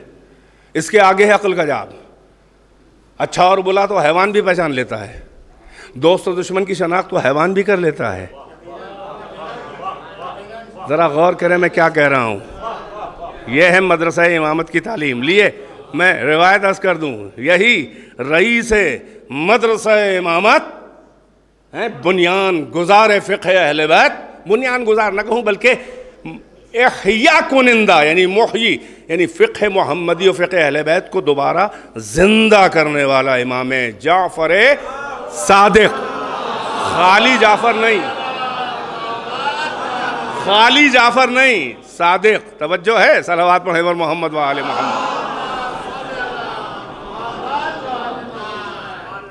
Speaker 1: اس کے آگے ہے عقل کا جاب. اچھا اور برا تو حیوان بھی پہچان لیتا ہے. دوست اور دشمن کی شناخت تو حیوان بھی کر لیتا ہے. ذرا غور کریں میں کیا کہہ رہا ہوں. یہ ہے مدرسہ امامت کی تعلیم. لیے میں روایت عرض کر دوں, یہی رئیس مدرسہ امامت ہے, بنیان گزار فقہ اہل بیت. بنیان گزار نہ کہوں بلکہ احیاء کنندہ, یعنی محیی, یعنی فقہ محمدی و فقہ اہل بیت کو دوبارہ زندہ کرنے والا امام جعفر صادق. خالی جعفر نہیں, خالی جعفر نہیں, صادق. توجہ ہے. صلوات پڑھیں ور محمد و آل محمد.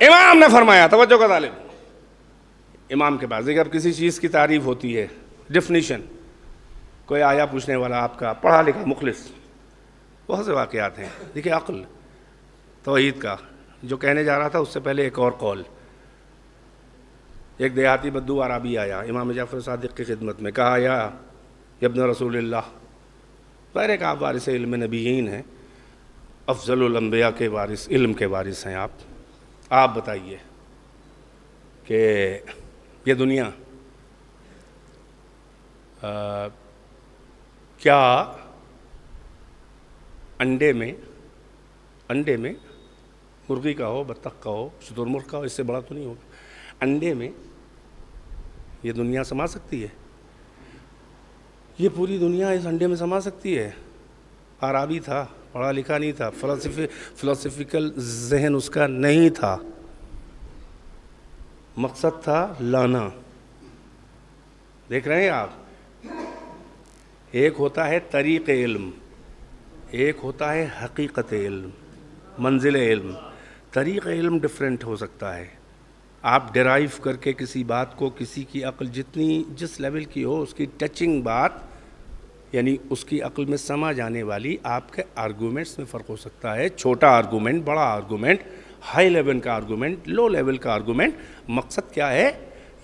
Speaker 1: امام نے فرمایا, توجہ کا طالب. امام کے پاس دیکھیں اب کسی چیز کی تعریف ہوتی ہے, ڈیفینیشن. کوئی آیا پوچھنے والا آپ کا پڑھا لکھا مخلص, بہت سے واقعات ہیں. دیکھیں عقل توحید کا جو کہنے جا رہا تھا, اس سے پہلے ایک اور قول. ایک دیہاتی بدو عربی آیا امام جعفر صادق کی خدمت میں, کہا یا ابن رسول اللہ, ظاہر ہے کہ آپ وارث علم نبیین ہیں, افضل الانبیاء کے وارث, علم کے وارث ہیں آپ بتائیے کہ یہ دنیا کیا انڈے میں مرغی کا ہو, بطخ کا ہو, شتر مرغ کا ہو, اس سے بڑا تو نہیں ہوگا, انڈے میں یہ دنیا سما سکتی ہے؟ یہ پوری دنیا اس انڈے میں سما سکتی ہے؟ عربی تھا, پڑھا لکھا نہیں تھا, فلسفیکل ذہن اس کا نہیں تھا. مقصد تھا لانا. دیکھ رہے ہیں آپ, ایک ہوتا ہے طریق علم, ایک ہوتا ہے حقیقت علم, منزل علم. طریق علم ڈیفرنٹ ہو سکتا ہے. آپ ڈرائیو کر کے کسی بات کو, کسی کی عقل جس لیول کی ہو, اس کی ٹچنگ بات, یعنی اس کی عقل میں سما جانے والی, آپ کے آرگومنٹس میں فرق ہو سکتا ہے. چھوٹا آرگومنٹ, بڑا آرگومنٹ, ہائی لیول کا آرگومنٹ, لو لیول کا آرگومنٹ. مقصد کیا ہے؟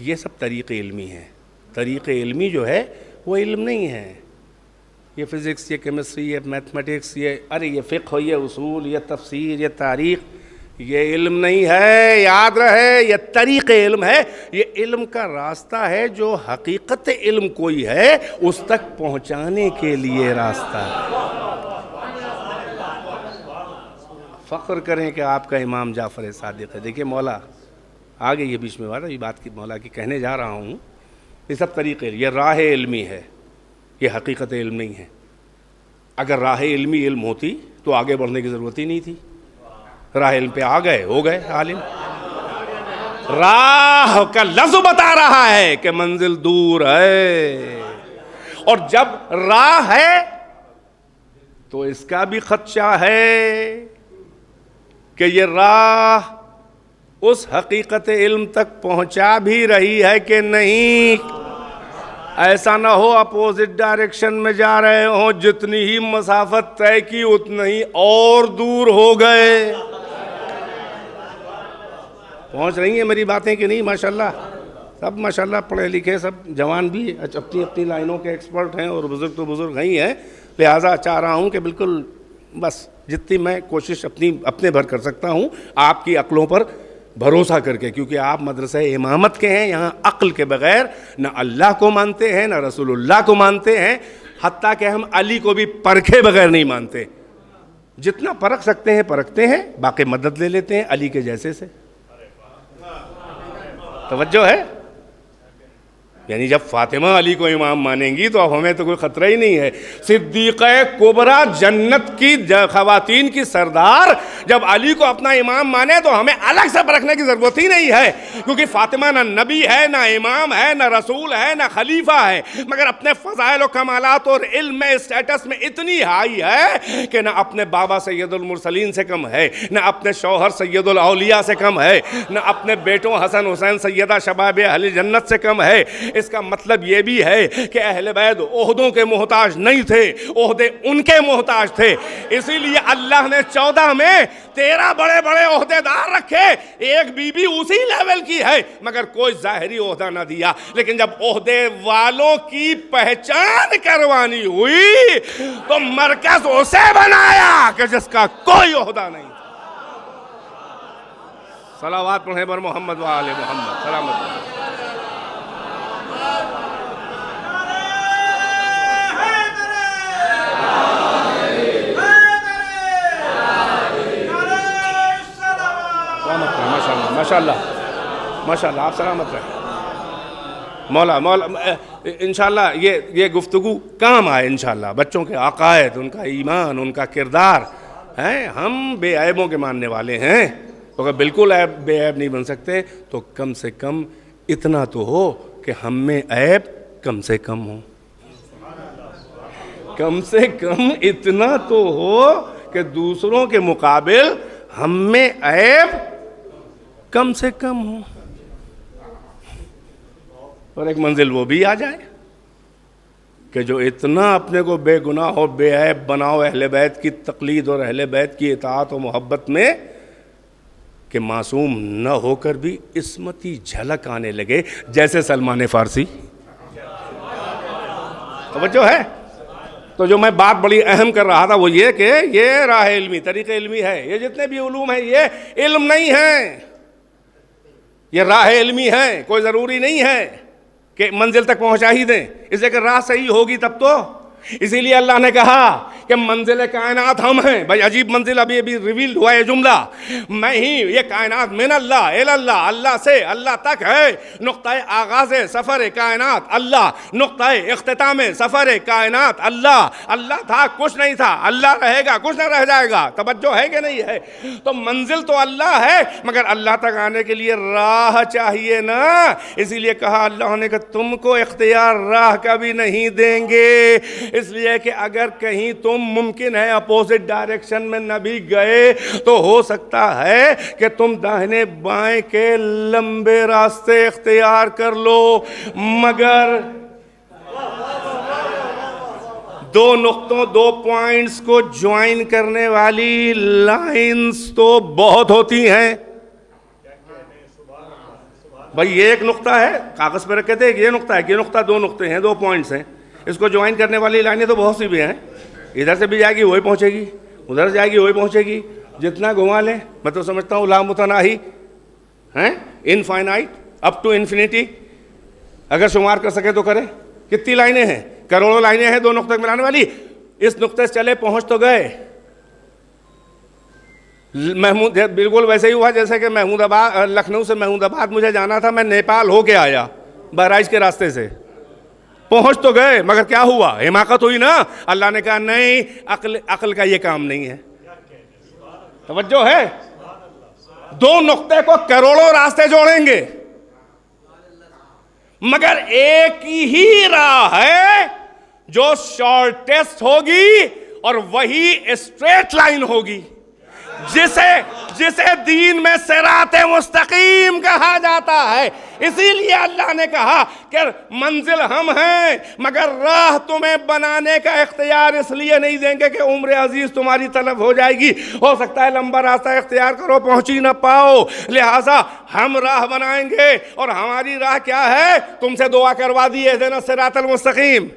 Speaker 1: یہ سب طریق علمی ہے. طریق علمی جو ہے وہ علم نہیں ہے. یہ فزکس, یہ کیمسٹری, یہ میتھمیٹکس, یہ فقہ, یہ اصول, یہ تفسیر, یہ تاریخ, یہ علم نہیں ہے. یاد رہے, یہ طریق علم ہے. یہ علم کا راستہ ہے جو حقیقت علم کوئی ہے اس تک پہنچانے کے لیے راستہ ہے. فخر کریں کہ آپ کا امام جعفر صادق ہے. دیکھیے مولا آگے, یہ بیچ میں یہ بات کی مولا کی کہنے جا رہا ہوں. یہ سب طریقے, یہ راہ علمی ہے, یہ حقیقت علم نہیں ہے. اگر راہ علمی علم ہوتی تو آگے بڑھنے کی ضرورت ہی نہیں تھی. راہ علم پہ آ گئے, ہو گئے عالم. راہ کا لفظ بتا رہا ہے کہ منزل دور ہے, اور جب راہ ہے تو اس کا بھی خدشہ ہے کہ یہ راہ اس حقیقت علم تک پہنچا بھی رہی ہے کہ نہیں؟ ایسا نہ ہو اپوزٹ ڈائریکشن میں جا رہے ہوں، جتنی ہی مسافت طے کی اتنا ہی اور دور ہو گئے۔ پہنچ رہی ہیں میری باتیں کہ نہیں؟ ماشاءاللہ سب ماشاءاللہ پڑھے لکھے، سب جوان بھی اپنی اپنی لائنوں کے ایکسپرٹ ہیں، اور بزرگ تو بزرگ ہی ہیں، لہٰذا چاہ رہا ہوں کہ بالکل بس جتنی میں کوشش اپنے بھر کر سکتا ہوں آپ کی عقلوں پر بھروسہ کر کے، کیونکہ آپ مدرسہ امامت کے ہیں، یہاں عقل کے بغیر نہ اللہ کو مانتے ہیں نہ رسول اللہ کو مانتے ہیں، حتیٰ کہ ہم علی کو بھی پرکھے بغیر نہیں مانتے۔ جتنا پرکھ سکتے ہیں پرکھتے ہیں، باقی مدد لے لیتے ہیں علی کے جیسے سے۔ توجہ ہے؟ یعنی جب فاطمہ علی کو امام مانیں گی تو اب ہمیں تو کوئی خطرہ ہی نہیں ہے۔ صدیقہ کبریٰ جنت کی خواتین کی سردار جب علی کو اپنا امام مانے تو ہمیں الگ سے پرکھنے کی ضرورت ہی نہیں ہے، کیونکہ فاطمہ نہ نبی ہے، نہ امام ہے، نہ رسول ہے، نہ خلیفہ ہے، مگر اپنے فضائل و کمالات اور علم میں اسٹیٹس میں اتنی ہائی ہے کہ نہ اپنے بابا سید المرسلین سے کم ہے، نہ اپنے شوہر سید الاولیاء سے کم ہے، نہ اپنے بیٹوں حسن حسین سیدہ شباب اہل جنت سے کم ہے۔ اس کا مطلب یہ بھی ہے کہ اہل بیت عہدوں کے محتاج نہیں تھے، عہدے ان کے محتاج تھے، اسی لیے اللہ نے 14 میں 13 بڑے بڑے عہدے دار رکھے، ایک بی بی اسی لیول کی ہے مگر کوئی ظاہری عہدہ نہ دیا، لیکن جب عہدے والوں کی پہچان کروانی ہوئی تو مرکز اسے بنایا کہ جس کا کوئی عہدہ نہیں تھا۔ صلوات پڑھیں بر محمد و آل محمد، سلامت۔ ماشاءاللہ ماشاءاللہ، آپ سلامت رہیں مولا۔ انشاءاللہ یہ گفتگو کام آئے انشاءاللہ، بچوں کے عقائد، ان کا ایمان، ان کا کردار ہیں۔ ہم بے عیبوں کے ماننے والے ہیں، تو اگر بالکل بے عیب نہیں بن سکتے تو کم سے کم اتنا تو ہو کہ ہم میں عیب کم سے کم ہو، کم سے کم اتنا تو ہو کہ دوسروں کے مقابل ہم میں عیب کم سے کم ہو، اور ایک منزل وہ بھی آ جائے کہ جو اتنا اپنے کو بے گناہ اور بے عیب بناؤ اہل بیت کی تقلید اور اہل بیت کی اطاعت و محبت میں کہ معصوم نہ ہو کر بھی عصمتی جھلک آنے لگے، جیسے سلمان فارسی۔ توجہ ہے؟ تو جو میں بات بڑی اہم کر رہا تھا وہ یہ کہ یہ راہ علمی، طریق علمی ہے، یہ جتنے بھی علوم ہیں یہ علم نہیں ہیں، یہ راہ علمی ہے، کوئی ضروری نہیں ہے کہ منزل تک پہنچا ہی دیں، اس لیے کہ راہ صحیح ہوگی تب تو۔ اسی لیے اللہ نے کہا کہ منزل کائنات ہم ہیں۔ بھائی عجیب منزل، ابھی ریویلڈ ہوا ہے جملہ، میں ہی، یہ کائنات من اللہ الی اللہ، اللہ سے اللہ تک ہے، نقطہ آغاز سفر کائنات اللہ، نقطہ اختتام سفر کائنات اللہ، اللہ تھا کچھ نہیں تھا، اللہ رہے گا کچھ نہ رہ جائے گا، توجہ ہے کہ نہیں ہے؟ تو منزل تو اللہ ہے مگر اللہ تک آنے کے لیے راہ چاہیے نا، اسی لیے کہا اللہ نے کہ تم کو اختیار راہ کا بھی نہیں دیں گے، اس لیے کہ اگر کہیں تم ممکن ہے اپوزٹ ڈائریکشن میں نہ بھی گئے تو ہو سکتا ہے کہ تم داہنے بائیں کے لمبے راستے اختیار کر لو، مگر دو نقطوں، دو پوائنٹس کو جوائن کرنے والی لائنز تو بہت ہوتی ہیں۔ بھائی یہ ایک نقطہ ہے، کاغذ پہ رکھے تھے، یہ نقطہ ہے، یہ نقطہ، دو نقطے ہیں، دو پوائنٹس ہیں، اس کو جوائن کرنے والی لائنیں تو بہت سی بھی ہیں، ادھر سے بھی جائے گی وہی پہنچے گی، ادھر سے جائے گی وہی پہنچے گی، جتنا گھما لیں میں تو سمجھتا ہوں لامتناہی ہیں، انفائنائٹ اپ ٹو انفینٹی، اگر شمار کر سکے تو کرے۔ کتنی لائنیں ہیں؟ کروڑوں لائنیں ہیں دو نقطے ملانے والی، اس نقطے سے چلے پہنچ تو گئے۔ محمود بالکل ویسے ہی ہوا جیسے کہ محمود آباد، لکھنؤ سے محمود آباد مجھے جانا تھا، میں نیپال ہو کے آیا بہرائچ کے راستے سے، پہنچ تو گئے مگر کیا ہوا؟ حماقت ہوئی نا۔ اللہ نے کہا نہیں، عقل کا یہ کام نہیں ہے۔ توجہ ہے؟ دو نقطے کو کروڑوں راستے جوڑیں گے مگر ایک ہی راہ ہے جو شارٹیسٹ ہوگی اور وہی اسٹریٹ لائن ہوگی، جسے دین میں صراط مستقیم کہا جاتا ہے. اسی لیے اللہ نے کہا کہ منزل ہم ہیں مگر راہ تمہیں بنانے کا اختیار اس لیے نہیں دیں گے کہ عمر عزیز تمہاری طلب ہو جائے گی, ہو سکتا ہے لمبا راستہ اختیار کرو پہنچ ہی نہ پاؤ, لہٰذا ہم راہ بنائیں گے. اور ہماری راہ کیا ہے؟ تم سے دعا کروا دی اہدنا الصراط المستقیم.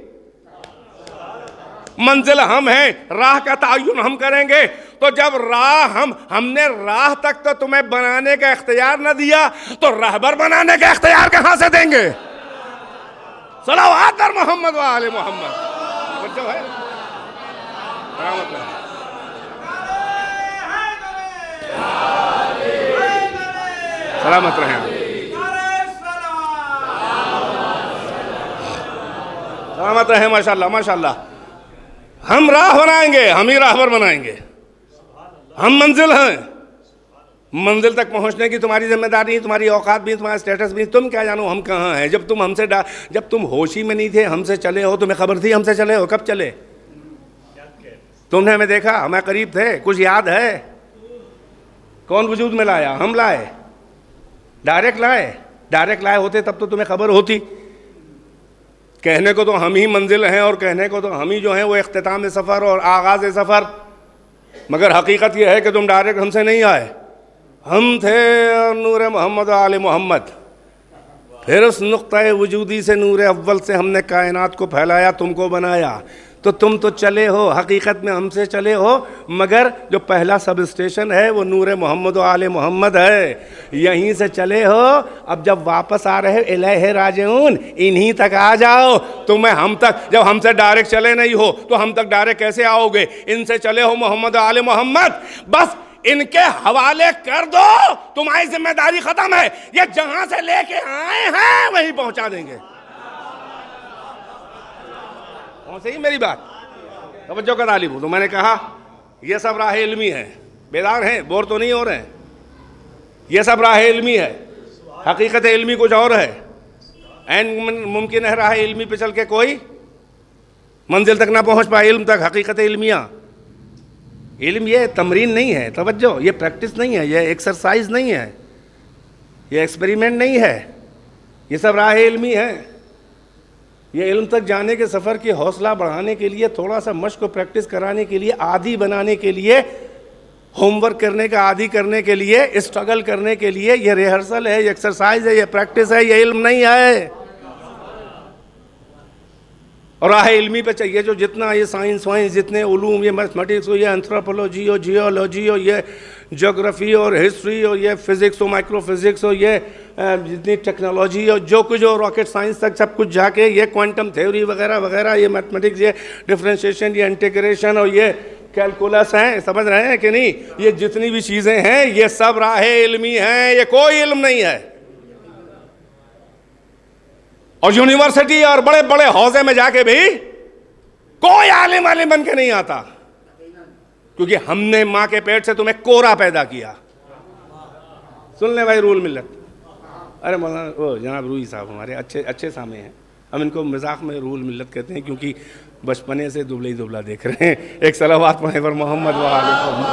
Speaker 1: منزل ہم ہیں, راہ کا تعین ہم کریں گے. تو جب راہ ہم نے راہ تک تو تمہیں بنانے کا اختیار نہ دیا تو راہبر بنانے کا اختیار کہاں سے دیں گے؟ صلوات در محمد و آل محمد. جو ہے سلامت رہیں, سلامت رہیں. ماشاءاللہ ماشاءاللہ. ہم راہ بنائیں گے, ہم ہی راہبر بنائیں گے. ہم منزل ہیں, منزل تک پہنچنے کی تمہاری ذمہ داری نہیں, تمہاری اوقات بھی, تمہارا سٹیٹس بھی. تم کیا جانو ہم کہاں ہیں؟ جب تم ہم سے جب تم ہوشی میں نہیں تھے ہم سے چلے ہو, تمہیں خبر تھی ہم سے چلے ہو؟ کب چلے؟ تم نے ہمیں دیکھا, ہمیں قریب تھے, کچھ یاد ہے؟ کون وجود میں لایا؟ ہم لائے, ڈائریکٹ لائے. ڈائریکٹ لائے ہوتے تب تو تمہیں خبر ہوتی. کہنے کو تو ہم ہی منزل ہیں اور کہنے کو تو ہم ہی جو ہیں وہ اختتام سفر اور آغاز سفر, مگر حقیقت یہ ہے کہ تم ڈائریکٹ ہم سے نہیں آئے. ہم تھے نور محمد و آل محمد. پھر اس نقطۂ وجودی سے, نور اول سے ہم نے کائنات کو پھیلایا, تم کو بنایا. تو تم تو چلے ہو, حقیقت میں ہم سے چلے ہو, مگر جو پہلا سب اسٹیشن ہے وہ نور محمد و آل محمد ہے, یہیں سے چلے ہو. اب جب واپس آ رہے الیہ راجعون, انہی تک آ جاؤ. تمہیں ہم تک, جب ہم سے ڈائریکٹ چلے نہیں ہو تو ہم تک ڈائریکٹ کیسے آؤ گے؟ ان سے چلے ہو محمد و آل محمد, بس ان کے حوالے کر دو, تمہاری ذمہ داری ختم ہے. یہ جہاں سے لے کے آئے ہیں وہیں پہنچا دیں گے. صحیح میری بات؟ توجہ کا طالب ہوں. تو میں نے کہا یہ سب راہ علمی ہے. بیدار ہیں؟ بور تو نہیں ہو رہے ہیں؟ یہ سب راہ علمی ہے. حقیقت علمی کچھ اور ہے. ممکن ہے راہ علمی پہ چل کے کوئی منزل تک نہ پہنچ پائے, علم تک. حقیقت علمیہ, علم یہ تمرین نہیں ہے, توجہ, یہ پریکٹس نہیں ہے, یہ ایکسرسائز نہیں ہے, یہ ایکسپیریمنٹ نہیں ہے. یہ سب راہ علمی ہے. یہ علم تک جانے کے سفر کی حوصلہ بڑھانے کے لیے, تھوڑا سا مشق و پریکٹس کرانے کے لیے, عادی بنانے کے لیے, ہوم ورک کرنے کا عادی کرنے کے لیے, اسٹرگل کرنے کے لیے. یہ ریہرسل ہے, یہ ایکسرسائز ہے, یہ پریکٹس ہے, یہ علم نہیں ہے. اور راہ علمی پہ چاہیے جو جتنا یہ سائنس وائنس, جتنے علوم, یہ میتھمیٹکس ہو, یہ انتھروپولوجی ہو, جیولوجی ہو, یہ جغرافی اور ہسٹری ہو, یہ فزکس ہو, مائکرو فزکس ہو, یہ جتنی ٹیکنالوجی ہو, جو کچھ ہو, راکٹ سائنس تک سب کچھ جا کے, یہ کوانٹم تھیوری وغیرہ وغیرہ, یہ میتھمیٹکس, یہ ڈفرینشیشن, یہ انٹیگریشن اور یہ کیلکولس ہیں. سمجھ رہے ہیں کہ نہیں؟ یہ جتنی بھی چیزیں ہیں یہ سب راہ علمی ہیں, یہ کوئی علم نہیں ہے. اور یونیورسٹی اور بڑے بڑے حوزے میں جا کے بھی کوئی عالم بن کے نہیں آتا, کیونکہ ہم نے ماں کے پیٹ سے تمہیں کورا پیدا کیا. سن لیں بھائی رول ملت. ارے مولانا وہ جناب روحی صاحب ہمارے اچھے سامنے ہیں, ہم ان کو مذاق میں رول ملت کہتے ہیں کیونکہ بچپنے سے دبلا ہی دبلا دیکھ رہے ہیں. ایک صلوات پڑھیں پر محمد و آل محمد.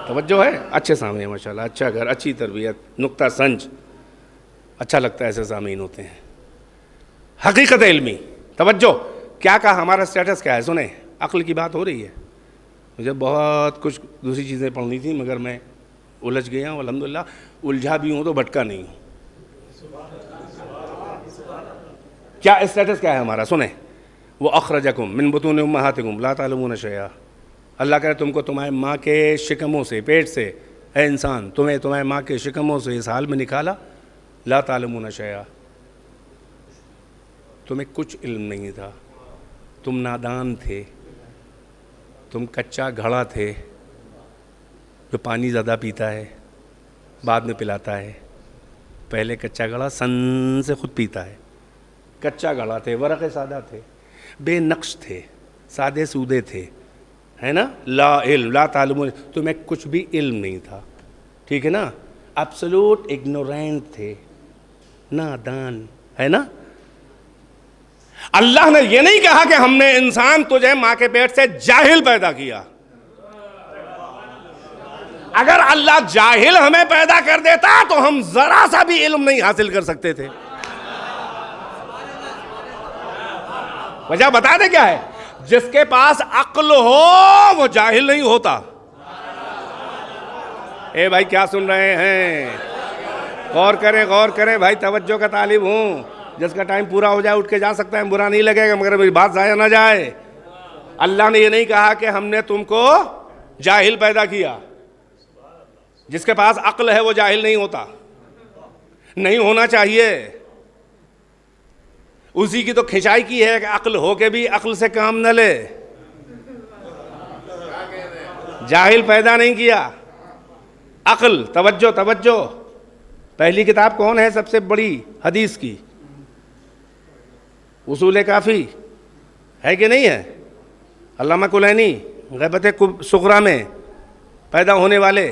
Speaker 1: توجہ ہے؟ اچھے سامنے ہیں ماشاءاللہ, اچھا گھر, اچھی تربیت, نقطہ سنج, اچھا لگتا ہے ایسے سامعین ہوتے ہیں. حقیقت علمی, توجہ. کیا کہا, ہمارا سٹیٹس کیا ہے؟ سنیں, عقل کی بات ہو رہی ہے. مجھے بہت کچھ دوسری چیزیں پڑھنی تھیں مگر میں الجھ گیا ہوں. الحمدللہ الجھا بھی ہوں تو بھٹکا نہیں ہوں. کیا اسٹیٹس کیا ہے ہمارا؟ سنیں. وہ اخرجکم من بطون امہاتکم لا تعلمون شیئا. اللہ کرے تم کو تمہارے ماں کے شکموں سے, پیٹ سے, اے انسان تمہیں تمہارے ماں کے شکموں سے اس حال میں نکالا, لا تعلمون شیئا, تمہیں کچھ علم نہیں تھا, تم نادان تھے, تم کچا گھڑا تھے جو پانی زیادہ پیتا ہے بعد میں پلاتا ہے. پہلے کچا گھڑا سن سے خود پیتا ہے. کچا گھڑا تھے, ورق سادہ تھے, بے نقش تھے, سادے سودے تھے, ہے نا. لا علم, لا تعلمون, تمہیں کچھ بھی علم نہیں تھا, ٹھیک ہے نا. ایبسولوٹ اگنورینٹ تھے, نادان, ہے نا. اللہ نے یہ نہیں کہا کہ ہم نے انسان تجھے ماں کے پیٹ سے جاہل پیدا کیا. اگر اللہ جاہل ہمیں پیدا کر دیتا تو ہم ذرا سا بھی علم نہیں حاصل کر سکتے تھے. وجہ بتا دیں کیا ہے؟ جس کے پاس عقل ہو وہ جاہل نہیں ہوتا. اے بھائی کیا سن رہے ہیں؟ غور کریں بھائی، توجہ کا طالب ہوں. جس کا ٹائم پورا ہو جائے اٹھ کے جا سکتا ہے، برا نہیں لگے گا، مگر میری بات ضائع نہ جائے. اللہ نے یہ نہیں کہا کہ ہم نے تم کو جاہل پیدا کیا. جس کے پاس عقل ہے وہ جاہل نہیں ہوتا، نہیں ہونا چاہیے. اسی کی تو کھنچائی کی ہے کہ عقل ہو کے بھی عقل سے کام نہ لے. جاہل پیدا نہیں کیا. عقل. توجہ. پہلی کتاب کون ہے سب سے بڑی حدیث کی؟ اصول کافی ہے کہ نہیں ہے؟ علامہ کلینی غیبت صغریٰ میں پیدا ہونے والے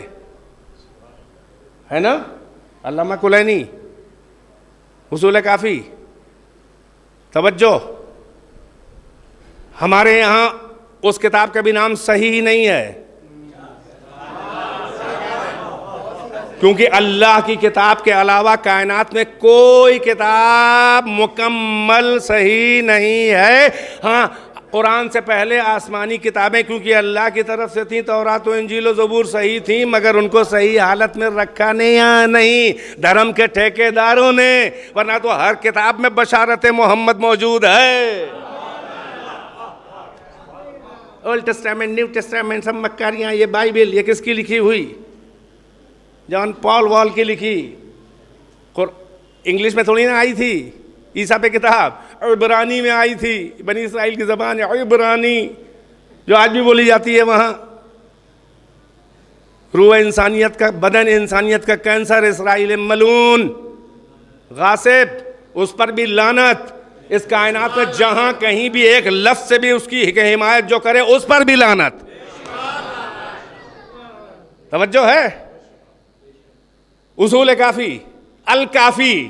Speaker 1: ہے نا، علامہ کلینی، اصول کافی. توجہ. ہمارے یہاں اس کتاب کا بھی نام صحیح نہیں ہے، کیونکہ اللہ کی کتاب کے علاوہ کائنات میں کوئی کتاب مکمل صحیح نہیں ہے. ہاں، قرآن سے پہلے آسمانی کتابیں کیونکہ اللہ کی طرف سے تھیں، تورات و انجیل و زبور صحیح تھیں، مگر ان کو صحیح حالت میں رکھا نہیں دھرم کے ٹھیکیداروں نے، ورنہ تو ہر کتاب میں بشارت محمد موجود ہے. اولڈ ٹیسٹامنٹ، نیو ٹیسٹامنٹ، سب مکاریاں. یہ بائبل یہ کس کی لکھی ہوئی؟ جان پال وال کی لکھی. انگلش میں تھوڑی نہ آئی تھی عیسیٰ پہ کتاب، عبرانی میں آئی تھی. بنی اسرائیل کی زبان ہے عبرانی، جو آج بھی بولی جاتی ہے وہاں. روح انسانیت کا، بدن انسانیت کا کینسر، اسرائیل ملعون غاصب، اس پر بھی لعنت. اس کائنات میں جہاں کہیں بھی ایک لفظ سے بھی اس کی حمایت جو کرے اس پر بھی لعنت. توجہ ہے؟ اصول کافی، الکافی.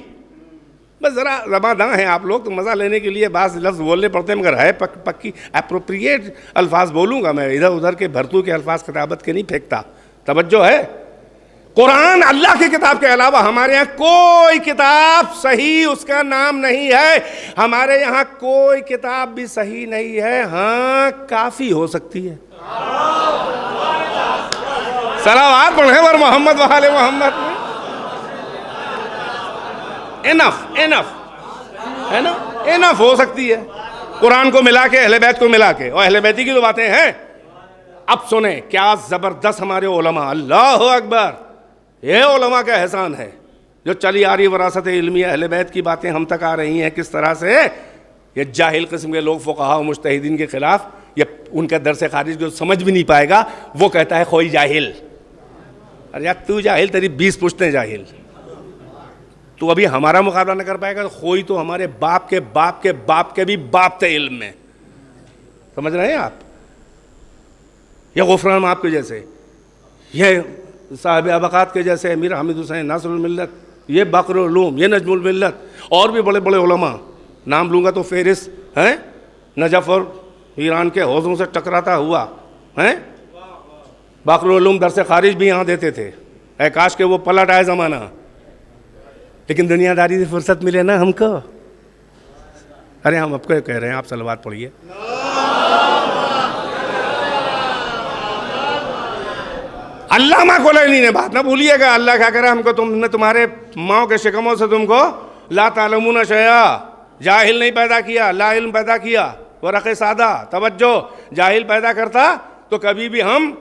Speaker 1: بس ذرا زباں داں ہیں آپ لوگ تو مزہ لینے کے لیے بعض لفظ بولنے پڑتے ہیں، مگر ہے پکی اپروپریٹ الفاظ بولوں گا میں. ادھر ادھر کے بھرتو کے الفاظ کتابت کے نہیں پھینکتا. توجہ ہے؟ قرآن اللہ کی کتاب کے علاوہ ہمارے یہاں کوئی کتاب صحیح اس کا نام نہیں ہے. ہمارے یہاں کوئی کتاب بھی صحیح نہیں ہے. ہاں، کافی ہو سکتی ہے. صلوات پڑھیں ور محمد و آل محمد. انف ہے نا، انف ہو سکتی ہے. قرآن کو ملا کے، اہل بیت کو ملا کے، اور اہل بیتی کی تو باتیں ہیں. اب سنیں کیا زبردست ہمارے علماء، اللہ اکبر. یہ علماء کا احسان ہے جو چلی آ رہی وراثت علمی اہل بیت کی باتیں ہم تک آ رہی ہیں. کس طرح سے یہ جاہل قسم کے لوگ فقہاء و مجتہدین کے خلاف، یہ ان کا درس خارج جو سمجھ بھی نہیں پائے گا وہ کہتا ہے کوئی جاہل. ارے یار تو جاہل، تیری 20 پشتیں جاہل. تو ابھی ہمارا مقابلہ نہ کر پائے گا تو کوئی تو ہمارے باپ کے باپ کے باپ کے بھی باپ تھے علم میں. سمجھ رہے ہیں آپ؟ یہ غفران آپ کے جیسے، یہ صاحب ابقات کے جیسے امیر حامد حسین ناصر الملت، یہ باقر العلوم، یہ نجم الملت، اور بھی بڑے بڑے علماء. نام لوں گا تو فہرست ہیں. نجف اور ایران کے حوضوں سے ٹکراتا ہوا ہیں. باقر العلوم درس خارج بھی یہاں دیتے تھے. اے کاش کہ وہ پلٹ آئے زمانہ، لیکن دنیا داری سے فرصت ملے نا ہم کو. ارے ہم اب کو کہہ رہے ہیں، آپ صلوات پڑھیے. علامہ کلینی نے بات نہ بھولیے گا. اللہ کیا کرے ہم کو، تم نے تمہارے ماؤں کے شکموں سے تم کو لا تعلمون شیئا، جاہل نہیں پیدا کیا، لا علم پیدا کیا. ورق سادہ. توجہ. جاہل پیدا کرتا تو کبھی بھی ہم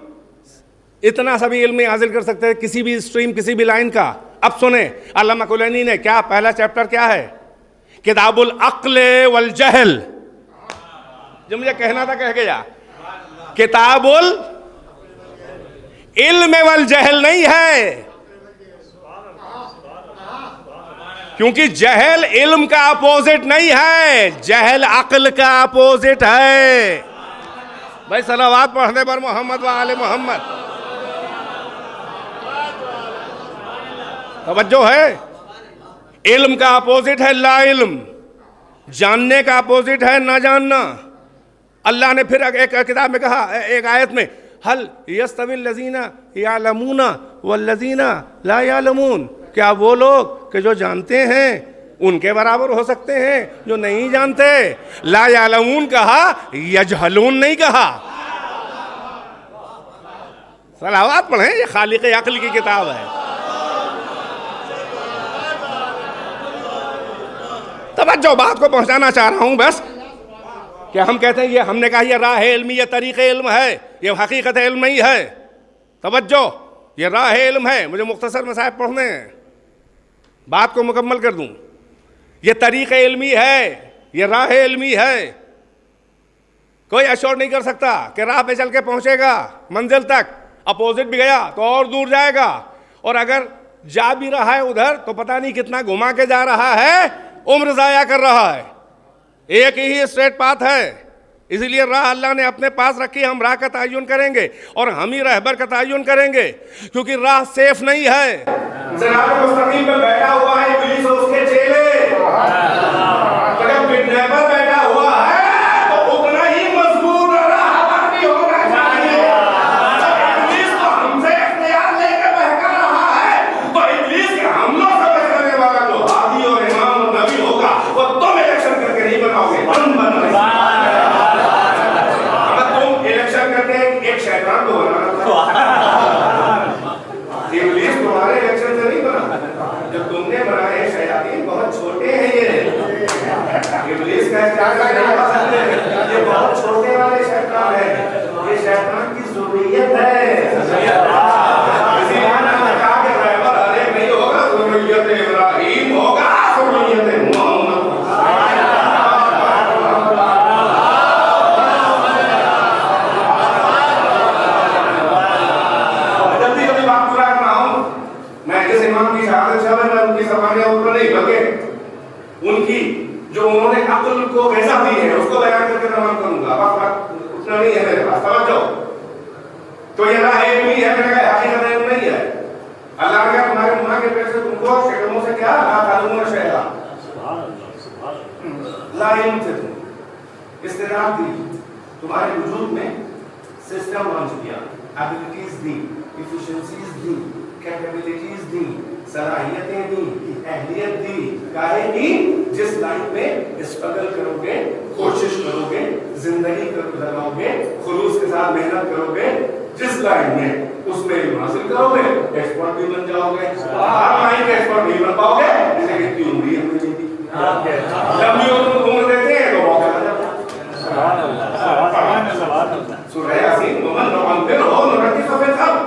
Speaker 1: اتنا سا بھی علم نہیں حاصل کر سکتے کسی بھی اسٹریم، کسی بھی لائن کا. اب سنیں علامہ کلینی نے کیا، پہلا چیپٹر کیا ہے؟ کتاب العقل والجہل. جو مجھے کہنا تھا کہہ گیا. کتاب علم والجہل نہیں ہے، کیونکہ جہل علم کا اپوزٹ نہیں ہے، جہل عقل کا اپوزٹ ہے. بھائی صلوات پڑھنے پر محمد و آل محمد. توجہ ہے؟ علم کا اپوزٹ ہے لا علم، جاننے کا اپوزٹ ہے نہ جاننا. اللہ نے پھر ایک کتاب میں کہا، ایک آیت میں، حل یستوی الذین یعلمون والذین لا یعلمون، کیا وہ لوگ کہ جو جانتے ہیں ان کے برابر ہو سکتے ہیں جو نہیں جانتے؟ لا یعلمون کہا، یجہلون نہیں کہا۔ صلوات پڑھیں، یہ خالق عقل کی کتاب ہے۔ توجہ، بات کو پہنچانا چاہ رہا ہوں بس، کہ ہم کہتے ہیں یہ ہم نے کہا یہ راہ علم، یہ طریق علم ہے، یہ حقیقت علم نہیں ہے۔ توجہ، یہ راہ علم ہے۔ مجھے مختصر مسائل پڑھنے ہیں، بات کو مکمل کر دوں۔ یہ طریق علمی ہے، یہ راہ علمی ہے۔ کوئی ایشور نہیں کر سکتا کہ راہ پہ چل کے پہنچے گا منزل تک، اپوزٹ بھی گیا تو اور دور جائے گا، اور اگر جا بھی رہا ہے ادھر تو پتہ نہیں کتنا گھما کے جا رہا ہے، عمر ضائع کر رہا ہے۔ ایک ہی اسٹریٹ پاتھ ہے، اسی لیے راہ اللہ نے اپنے پاس رکھی۔ ہم راہ کا تعین کریں گے اور ہم ہی رہبر کا تعین کریں گے، کیونکہ راہ سیف نہیں ہے۔ صراط مستقیم پہ بیٹھا ہوا ہے ابلیس اور اس کے چیلے۔ اگر کڈنیپر بیٹھا ہوا ہے تو اتنا ہی مضبوط راہبر بھی ہونا چاہیے۔ ابلیس تو ہم سے اختیار لے کے بہکا رہا ہے، تو ابلیس کے حملوں سے بچنے والا جو ہادی اور امام اور نبی ہوگا وہ تم الیکشن کر کے نہیں بناؤ گے، ہم بنائیں۔ اگر تم الیکشن کرتے ایک شیطان کو بنانا ابلیس تمہارے الیکشن سے نہیں بنا، جو تم نے بنائے شیاطین بہت چھوٹے ہیں۔ یہ ابلیس کا اختیار نہیں پا سکتے، یہ بہت چھوٹے والے شیطان ہیں، یہ شیطان کی ذریت ہے۔ اسی لیے ہم نے کہا کہ رہبر ہر ایک نہیں ہوگا، ذریت ابراہیم ہوگا، ذریت محمد۔ جلدی جلدی بات پورا کر رہا ہوں۔ میں جس امام کی شہادت شب ہے میں ان کی زبانیں اوپر نہیں، بلکہ ان کی جو انہوں نے عقل کو غذا دی ہے اس کو بیان کر کے تمام کروں گا۔ وقت اتنا نہیں ہے میرے پاس، توجہ۔ تو یہ راہ علمی ہے، میں نے کہا حقیقت علم نہیں ہے۔ اللہ نے کہا تمہارے منہ کے پیٹ سے تم کو شکموں سے کیا لا تعلمون شیئا، لا علم سے تم استعداد دی، تمہارے وجود میں سسٹم لانچ کیا، ایبلٹیز دی، ایفیشنسیز دی، کیپیبلٹیز دی، صلاحیتیں دی، اہلیت دی، کاریں دی۔ جس لائن میں اسٹرگل کرو گے، کوشش کرو گے، زندگی گزارو گے، خلوص کے ساتھ محنت کرو گے، جس لائن میں اس میں علم حاصل کرو گے، ایکسپرٹ بھی بن جاؤ گے۔ ہر لائن کے ایکسپرٹ نہیں بن پاؤ گے، جسے کہ اتنی عمری ہمیں نہیں دی۔ لمبی عمر دیتے ہیں تو موقع آ جاتا ہے۔ سورہ یاسین ومن نعمر ہو نرتقہ فی الخلق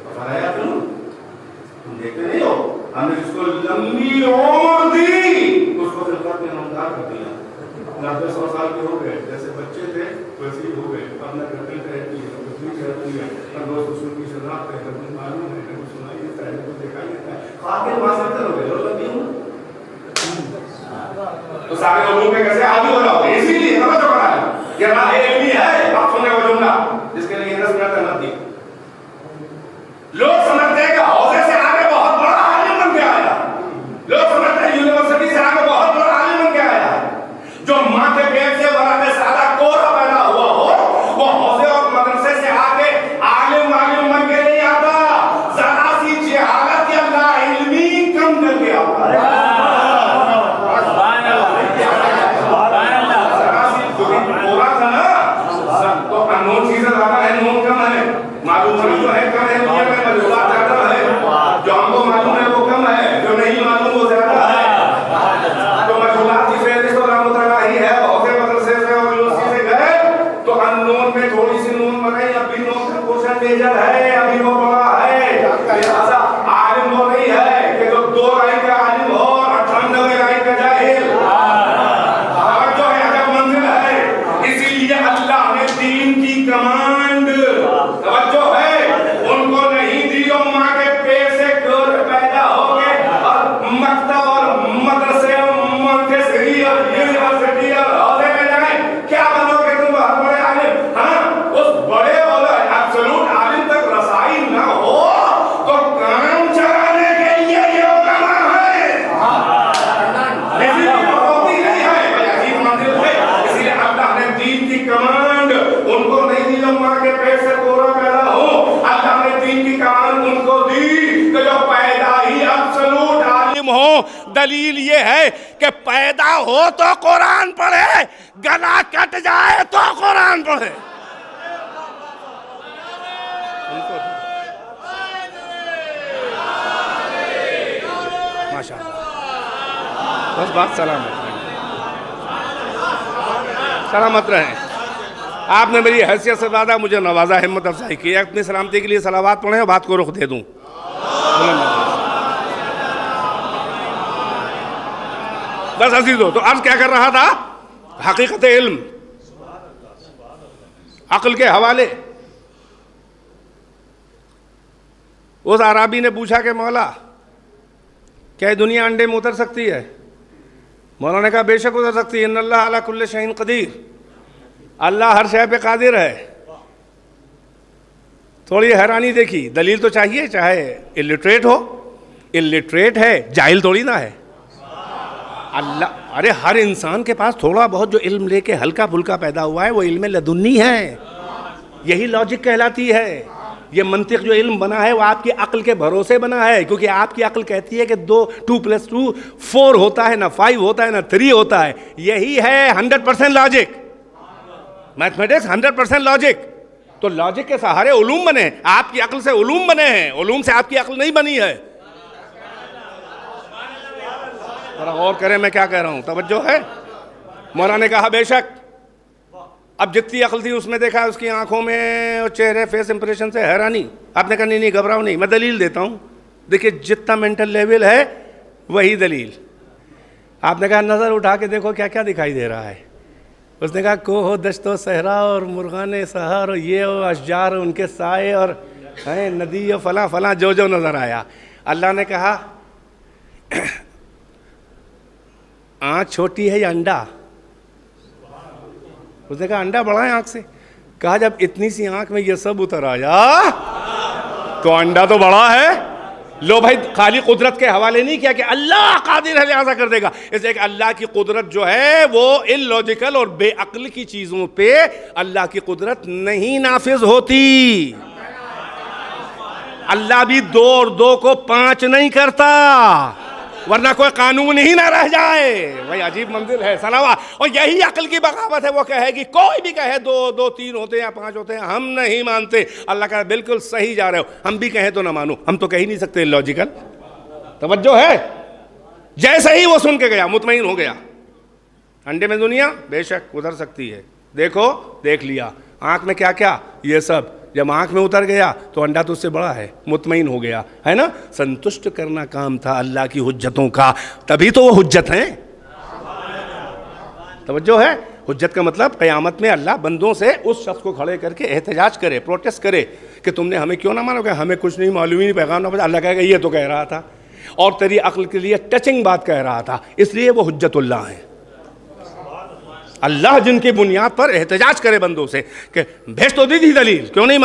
Speaker 1: افلا یعقلون۔ تم دیکھتے نہیں ہو، ہم نے جس کو لمبی عمر دی اس کو خلقت میں نمودار کر دیا۔ 90-100 سال کے ہو گئے، جیسے بچے تھے ویسے ہی ہو گئے، اپنا گردن رہتی ہے، تکلیف رہتی ہے، ہر روز اس کی شناخت ہے، ہر معلوم ہے، ہر سنائی دیتا ہے، ہر دیکھا دیتا ہے۔ خاطر واسطہ کرو گے لو لمبی عمر تو سارے علوم میں کیسے عادی ہو جاؤ گے؟ اسی لیے سمجھ رہا ہے یہ راہ علمی ہے۔ آپ سنیں وہ جملہ جس کے لیے 10 منٹ نہ دی۔ لوگ سمجھتے ہیں کہ حوضے سے آگے بہت بڑا عالم بن کے آیا، لوگ سمجھتے ہیں یونیورسٹی سے آگے بہت بڑا عالم بن کے آیا۔ جو ماں کے پیٹ سے ورق سادہ کوڑا پیدا ہوا ہو وہ حوضے اور مدرسے سے آگے عالم بن کے نہیں آتا، ذرا سی جہالت یا لا علمی کم کر کے آتا ہے۔ تو انون چیزیں زیادہ ہے، نون کم ہے، معلوم جو ہے کم ہے، دنیا میں معلومات زیادہ ہے، جو ہم کو معلوم ہے وہ کم ہے، جو نہیں معلوم وہ زیادہ ہے۔ تو مجھولات کی فہرست تو رحمۃ اللہ ہی ہے، بہت سے مدرسے سے اور یونیورسٹی سے گئے تو ان نون میں تھوڑی سی نون بنائی، ابھی نون کا پورشن میجر ہے، ابھی وہ بڑا ہے۔ لہذا عالم وہ نہیں ہے کہ جو 2 لائن کا عالم ہو اور 98 لائن کا جاہل۔ توجہ ہے، عجب منزل ہے۔ اسی لیے اللہ نے دین کی کمانڈ، توجہ ہے، ان کو نہیں دی جو ماں کے پیٹ سے پیدا ہو گئے اور مکتب اور مدرسے اور مونٹیسری اور یونیورسٹی اور عہدے میں جائیں۔ کیا بنو گے تم بہت بڑے عالم؟ ہاں، اس بڑے اور ایبسولوٹ عالم تک رسائی نہ دلیل یہ ہے کہ پیدا ہو تو قرآن پڑھے، گلا کٹ جائے تو قرآن پڑھے. ماشاء اللہ، بس بات سلامت رہیں. آپ نے میری حیثیت سے زیادہ مجھے نوازا، ہمت افزائی کی. اپنی سلامتی کے لیے صلوات پڑھیں اور بات کو رخ دے دوں. بس عزیزو، تو عرض کیا کر رہا تھا؟ حقیقت علم، عقل کے حوالے. اس اعرابی نے پوچھا کہ مولا کیا دنیا انڈے میں اتر سکتی ہے؟ مولا نے کہا بے شک اتر سکتی ہے. ان اللہ علی کل شیء قدیر، اللہ ہر شے پہ قادر ہے. تھوڑی حیرانی دیکھی. دلیل تو چاہیے، چاہے الٹریٹ ہو. الٹریٹ ہے، جاہل تھوڑی نہ ہے. اللہ، ارے ہر انسان کے پاس تھوڑا بہت جو علم لے کے ہلکا پھلکا پیدا ہوا ہے وہ علم لدنی ہے. یہی لاجک کہلاتی ہے. یہ منطق جو علم بنا ہے وہ آپ کی عقل کے بھروسے بنا ہے، کیونکہ آپ کی عقل کہتی ہے کہ 2+2 4 ہوتا ہے، نہ 5 ہوتا ہے، نہ 3 ہوتا ہے. یہی ہے 100% لاجک. Mathematics 100% logic. تو لاجک کے سہارے علوم بنے. آپ کی عقل سے علوم بنے ہیں، علوم سے آپ کی عقل نہیں بنی ہے. ذرا غور کریں میں کیا کہہ رہا ہوں، توجہ ہے؟ مولانا نے کہا بے شک. اب جتنی عقل تھی اس میں دیکھا اس کی آنکھوں میں اور چہرے فیس امپریشن سے حیرانی. آپ نے کہا نہیں گھبراؤ نہیں، میں دلیل دیتا ہوں. دیکھیے جتنا مینٹل لیول ہے وہی دلیل. آپ نے کہا نظر اٹھا کے دیکھو کیا کیا دکھائی دے رہا ہے. اس نے کہا کوہ و دشت و صحرا اور مرغان سحر اور یہ و اشجار ان کے سائے اور ندی و فلاں فلاں جو جو نظر آیا. اللہ نے کہا آنکھ چھوٹی ہے یا انڈا؟ اس نے کہا انڈا بڑا ہے آنکھ سے. کہا جب اتنی سی آنکھ میں یہ سب اتر آیا تو انڈا تو بڑا ہے. لو بھائی، خالی قدرت کے حوالے نہیں کیا کہ اللہ قادر ہے لہذا کر دے گا. اس لیے کہ اللہ کی قدرت جو ہے وہ ان لاجیکل اور بے عقل کی چیزوں پہ اللہ کی قدرت نہیں نافذ ہوتی. اللہ بھی 2 اور 2 کو 5 نہیں کرتا، ورنہ کوئی قانون ہی نہ رہ جائے. وہی عجیب منزل ہے سلاوہ. اور یہی عقل کی بغاوت ہے. وہ کہے گی کوئی بھی کہے 2 3 ہوتے ہیں یا 5 ہوتے ہیں، ہم نہیں مانتے. اللہ کہا بالکل صحیح جا رہے ہو. ہم بھی کہیں تو نہ مانو، ہم تو کہہ ہی نہیں سکتے لاجیکل. توجہ ہے؟ جیسے ہی وہ سن کے گیا مطمئن ہو گیا. انڈے میں دنیا بے شک اتر سکتی ہے. دیکھو دیکھ لیا. آنکھ میں کیا کیا؟ یہ سب. جب آنکھ میں اتر گیا تو انڈا تو اس سے بڑا ہے. مطمئن ہو گیا ہے نا. سنتشٹ کرنا کام تھا اللہ کی حجتوں کا، تبھی تو وہ حجت ہیں. توجہ ہے؟ حجت کا مطلب قیامت میں اللہ بندوں سے اس شخص کو کھڑے کر کے احتجاج کرے، پروٹیسٹ کرے کہ تم نے ہمیں کیوں نہ مانو. کہ ہمیں کچھ نہیں معلوم ہی نہیں، پیغام نہ پہنچا. اللہ کہے گا یہ تو کہہ رہا تھا اور تیری عقل کے لیے ٹچنگ بات کہہ رہا تھا، اس لیے وہ حجت اللہ ہیں. اللہ جن کی بنیاد پر احتجاج کرے بندوں سے کہ بھیج تو دی تھی دلیل، کیوں نہیں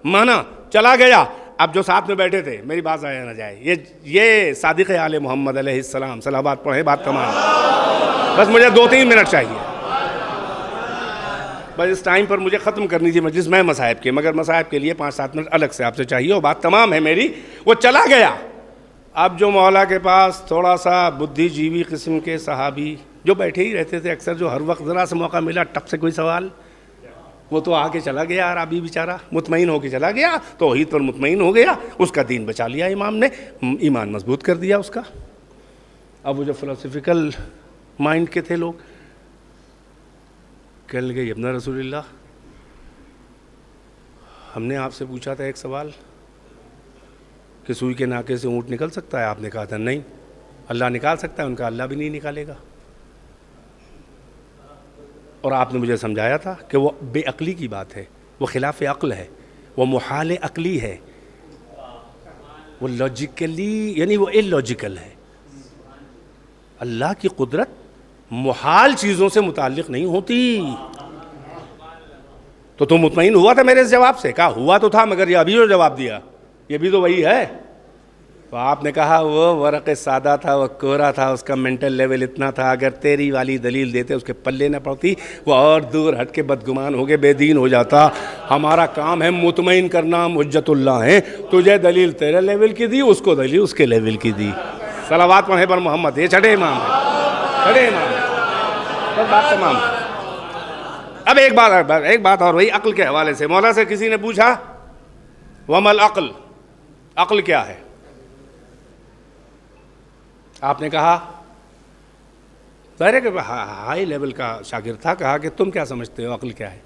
Speaker 1: مانا چلا گیا. اب جو ساتھ میں بیٹھے تھے، میری بات ضائع نہ جائے، یہ صادق آل محمد علیہ السلام، صلوات پڑھیں، بات تمام. بس مجھے 2-3 منٹ چاہیے. بس اس ٹائم پر مجھے ختم کرنی تھی مجلس میں مصائب کے، مگر مصائب کے لیے 5-7 منٹ الگ سے آپ سے چاہیے اور بات تمام ہے میری. وہ چلا گیا. اب جو مولا کے پاس تھوڑا سا بدھی جیوی قسم کے صحابی جو بیٹھے ہی رہتے تھے اکثر، جو ہر وقت ذرا سے موقع ملا ٹپ سے کوئی سوال، وہ تو آ کے چلا گیا. عربی بیچارہ مطمئن ہو کے چلا گیا، توحید پر مطمئن ہو گیا. اس کا دین بچا لیا امام نے، ایمان مضبوط کر دیا اس کا. اب وہ جو فلسفیکل مائنڈ کے تھے لوگ کہنے لگے ابن رسول اللہ، ہم نے آپ سے پوچھا تھا ایک سوال کہ سوئی کے ناکے سے اونٹ نکل سکتا ہے؟ آپ نے کہا تھا نہیں. اللہ نکال سکتا ہے؟ ان کا اللہ بھی نہیں نکالے گا. اور آپ نے مجھے سمجھایا تھا کہ وہ بے عقلی کی بات ہے، وہ خلاف عقل ہے، وہ محال عقلی ہے، وہ لاجیکلی یعنی وہ اللاجیکل ہے. اللہ کی قدرت محال چیزوں سے متعلق نہیں ہوتی. تو تم مطمئن ہوا تھا میرے اس جواب سے؟ کہا ہوا تو تھا، مگر یہ ابھی جو جواب دیا یہ بھی تو وہی ہے. تو آپ نے کہا وہ ورق سادہ تھا، وہ کوہرا تھا، اس کا مینٹل لیول اتنا تھا، اگر تیری والی دلیل دیتے اس کے پلے نہ پڑتی وہ اور دور ہٹ کے بدگمان ہو کے بے دین ہو جاتا. ہمارا کام ہے مطمئن کرنا، ہم حجت اللہ ہیں. تجھے دلیل تیرے لیول کی دی، اس کو دلیل اس کے لیول کی دی. صلوات پڑھیں پر محمد، یہ چھٹے امام ہے، چھٹے امام ہے، بس بات تمام ہے۔ اب ایک بات اور وہی عقل کے حوالے سے، مولا سے کسی نے پوچھا وما العقل، عقل کیا ہے؟ آپ نے کہا، ظاہر کہ ہائی لیول کا شاگرد تھا، کہا کہ تم کیا سمجھتے ہو عقل کیا ہے؟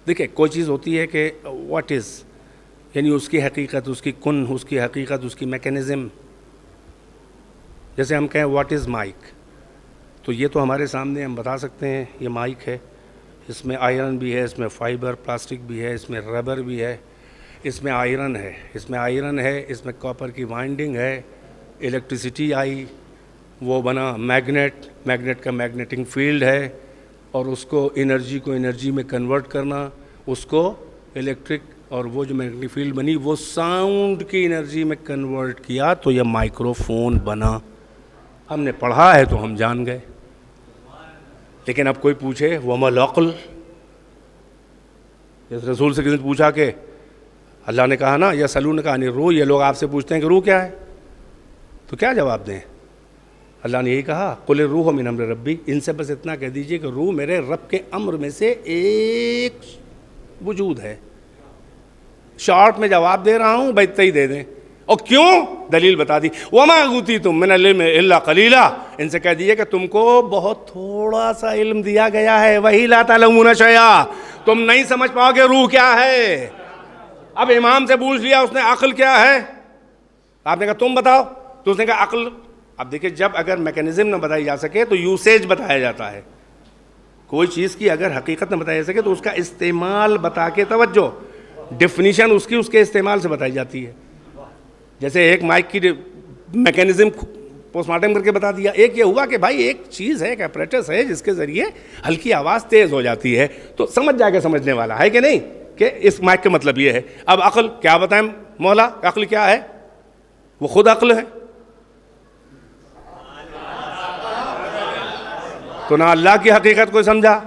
Speaker 1: دیکھیں کوئی چیز ہوتی ہے کہ واٹ از، یعنی اس کی حقیقت، اس کی کن، اس کی حقیقت، اس کی میکینزم. جیسے ہم کہیں واٹ از مائک، تو یہ تو ہمارے سامنے ہم بتا سکتے ہیں یہ مائک ہے، اس میں آئرن بھی ہے، اس میں فائبر پلاسٹک بھی ہے، اس میں ربر بھی ہے، اس میں آئرن ہے، اس میں آئرن ہے، اس میں کاپر کی وائنڈنگ ہے، الیکٹریسٹی آئی، وہ بنا میگنیٹ کا میگنیٹنگ فیلڈ ہے، اور اس کو انرجی میں کنورٹ کرنا، اس کو الیکٹرک، اور وہ جو میگنیٹک فیلڈ بنی وہ ساؤنڈ کی انرجی میں کنورٹ کیا تو یہ مائکرو فون بنا. ہم نے پڑھا ہے تو ہم جان گئے. لیکن اب کوئی پوچھے وما العقل، جس رسول سے کسی نے پوچھا کہ اللہ نے کہا نا یا سلو نے کہا نہیں روح، یہ لوگ آپ سے پوچھتے ہیں کہ روح کیا ہے، تو کیا جواب دیں؟ اللہ نے یہی کہا قل الروح من امر ربی، ان سے بس اتنا کہہ دیجئے کہ روح میرے رب کے امر میں سے ایک وجود ہے. شارٹ میں جواب دے رہا ہوں، بیت ہی دے دیں. اور کیوں؟ دلیل بتا دی. وما اوتیتم من العلم الا قلیلا، ان سے کہہ دیجئے کہ تم کو بہت تھوڑا سا علم دیا گیا ہے. وہی لا تعلمون شیئا، تم نہیں سمجھ پاؤ گے روح کیا ہے. اب امام سے پوچھ لیا اس نے عقل کیا ہے، آپ نے کہا تم بتاؤ، تو اس نے کہا عقل. اب دیکھیں جب اگر میکینزم نہ بتائی جا سکے تو یوسیج بتایا جاتا ہے. کوئی چیز کی اگر حقیقت نہ بتائی جا سکے تو اس کا استعمال بتا کے، توجہ، ڈیفینیشن اس کے استعمال سے بتائی جاتی ہے. جیسے ایک مائک کی میکینزم پوسٹ مارٹم کر کے بتا دیا. ایک یہ ہوا کہ بھائی ایک چیز ہے، ایک اپریٹس ہے جس کے ذریعے ہلکی آواز تیز ہو جاتی ہے، تو سمجھ جائے گا سمجھنے والا ہے کہ نہیں کہ اس مائک کا مطلب یہ ہے. اب عقل کیا بتائیں مولا، عقل کیا ہے؟ وہ خود عقل ہے. تو نہ اللہ کی حقیقت کوئی سمجھا،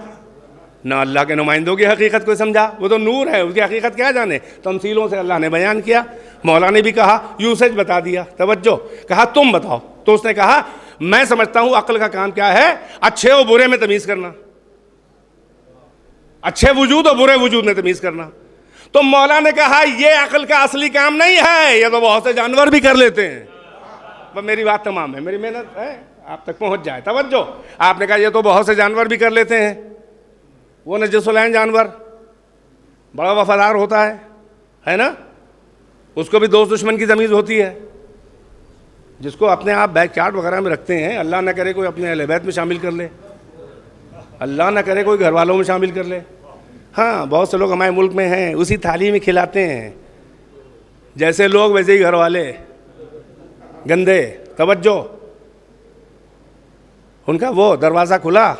Speaker 1: نہ اللہ کے نمائندوں کی حقیقت کوئی سمجھا. وہ تو نور ہے، اس کی حقیقت کیا جانے. تمثیلوں سے اللہ نے بیان کیا، مولا نے بھی کہا، یوسیج بتا دیا. توجہ، کہا تم بتاؤ. تو اس نے کہا میں سمجھتا ہوں عقل کا کام کیا ہے، اچھے اور برے میں تمیز کرنا، اچھے وجود اور برے وجود میں تمیز کرنا. تو مولا نے کہا یہ عقل کا اصلی کام نہیں ہے، یہ تو بہت سے جانور بھی کر لیتے ہیں. بس میری بات تمام ہے، میری محنت ہے آپ تک پہنچ جائے. توجہ، آپ نے کہا یہ تو بہت سے جانور بھی کر لیتے ہیں. وہ نجس العین جانور بڑا وفادار ہوتا ہے نا، اس کو بھی دوست دشمن کی تمیز ہوتی ہے. جس کو اپنے آپ بیک چارٹ وغیرہ میں رکھتے ہیں، اللہ نہ کرے کوئی اپنے اہل بیت میں شامل کر لے، اللہ نہ کرے کوئی گھر والوں میں شامل کر لے. ہاں بہت سے لوگ ہمارے ملک میں ہیں اسی تھالی میں کھلاتے ہیں، جیسے لوگ ویسے ہی گھر والے، گندے. توجہ، ان کا وہ دروازہ کھلا،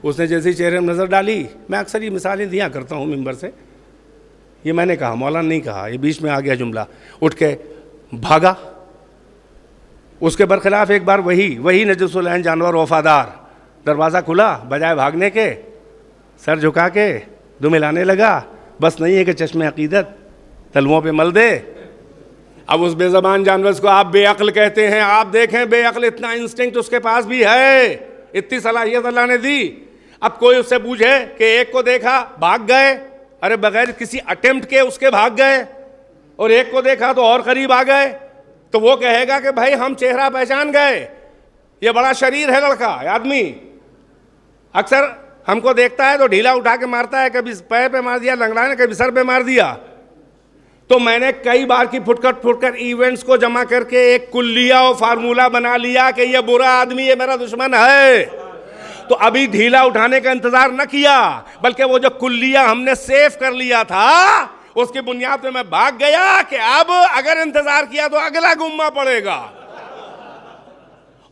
Speaker 1: اس نے جیسے چہرے میں نظر ڈالی. میں اکثر یہ مثالیں دیا کرتا ہوں ممبر سے، یہ میں نے کہا، مولانا نہیں کہا، یہ بیچ میں آ گیا جملہ. اٹھ کے بھاگا. اس کے برخلاف ایک بار وہی نجس العین جانور وفادار، دروازہ کھلا، بجائے بھاگنے کے سر جھکا کے دم لانے لگا. بس نہیں ہے کہ چشم عقیدت تلووں پہ مل دے. اب اس بے زبان جانور کو آپ بے عقل کہتے ہیں. آپ دیکھیں بے عقل، اتنا انسٹنکٹ اس کے پاس بھی ہے، اتنی صلاحیت اللہ نے دی. اب کوئی اس سے پوچھے کہ ایک کو دیکھا بھاگ گئے، ارے بغیر کسی اٹیمپٹ کے اس کے بھاگ گئے، اور ایک کو دیکھا تو اور قریب آ گئے، تو وہ کہے گا کہ بھائی ہم چہرہ پہچان گئے، یہ بڑا شریر ہے لڑکا آدمی. اکثر ہم کو دیکھتا ہے تو ڈھیلا اٹھا کے مارتا ہے، کبھی پیر پہ مار دیا لنگڑا نے، کبھی سر پہ مار دیا. تو میں نے کئی بار کی پھٹ کر ایونٹس کو جمع کر کے ایک کلیہ و فارمولہ بنا لیا کہ یہ برا آدمی، یہ میرا دشمن ہے. تو ابھی ڈھیلا اٹھانے کا انتظار نہ کیا، بلکہ وہ جو کلیہ ہم نے سیف کر لیا تھا اس کی بنیاد پہ میں بھاگ گیا کہ اب اگر انتظار کیا تو اگلا گمہ پڑے گا.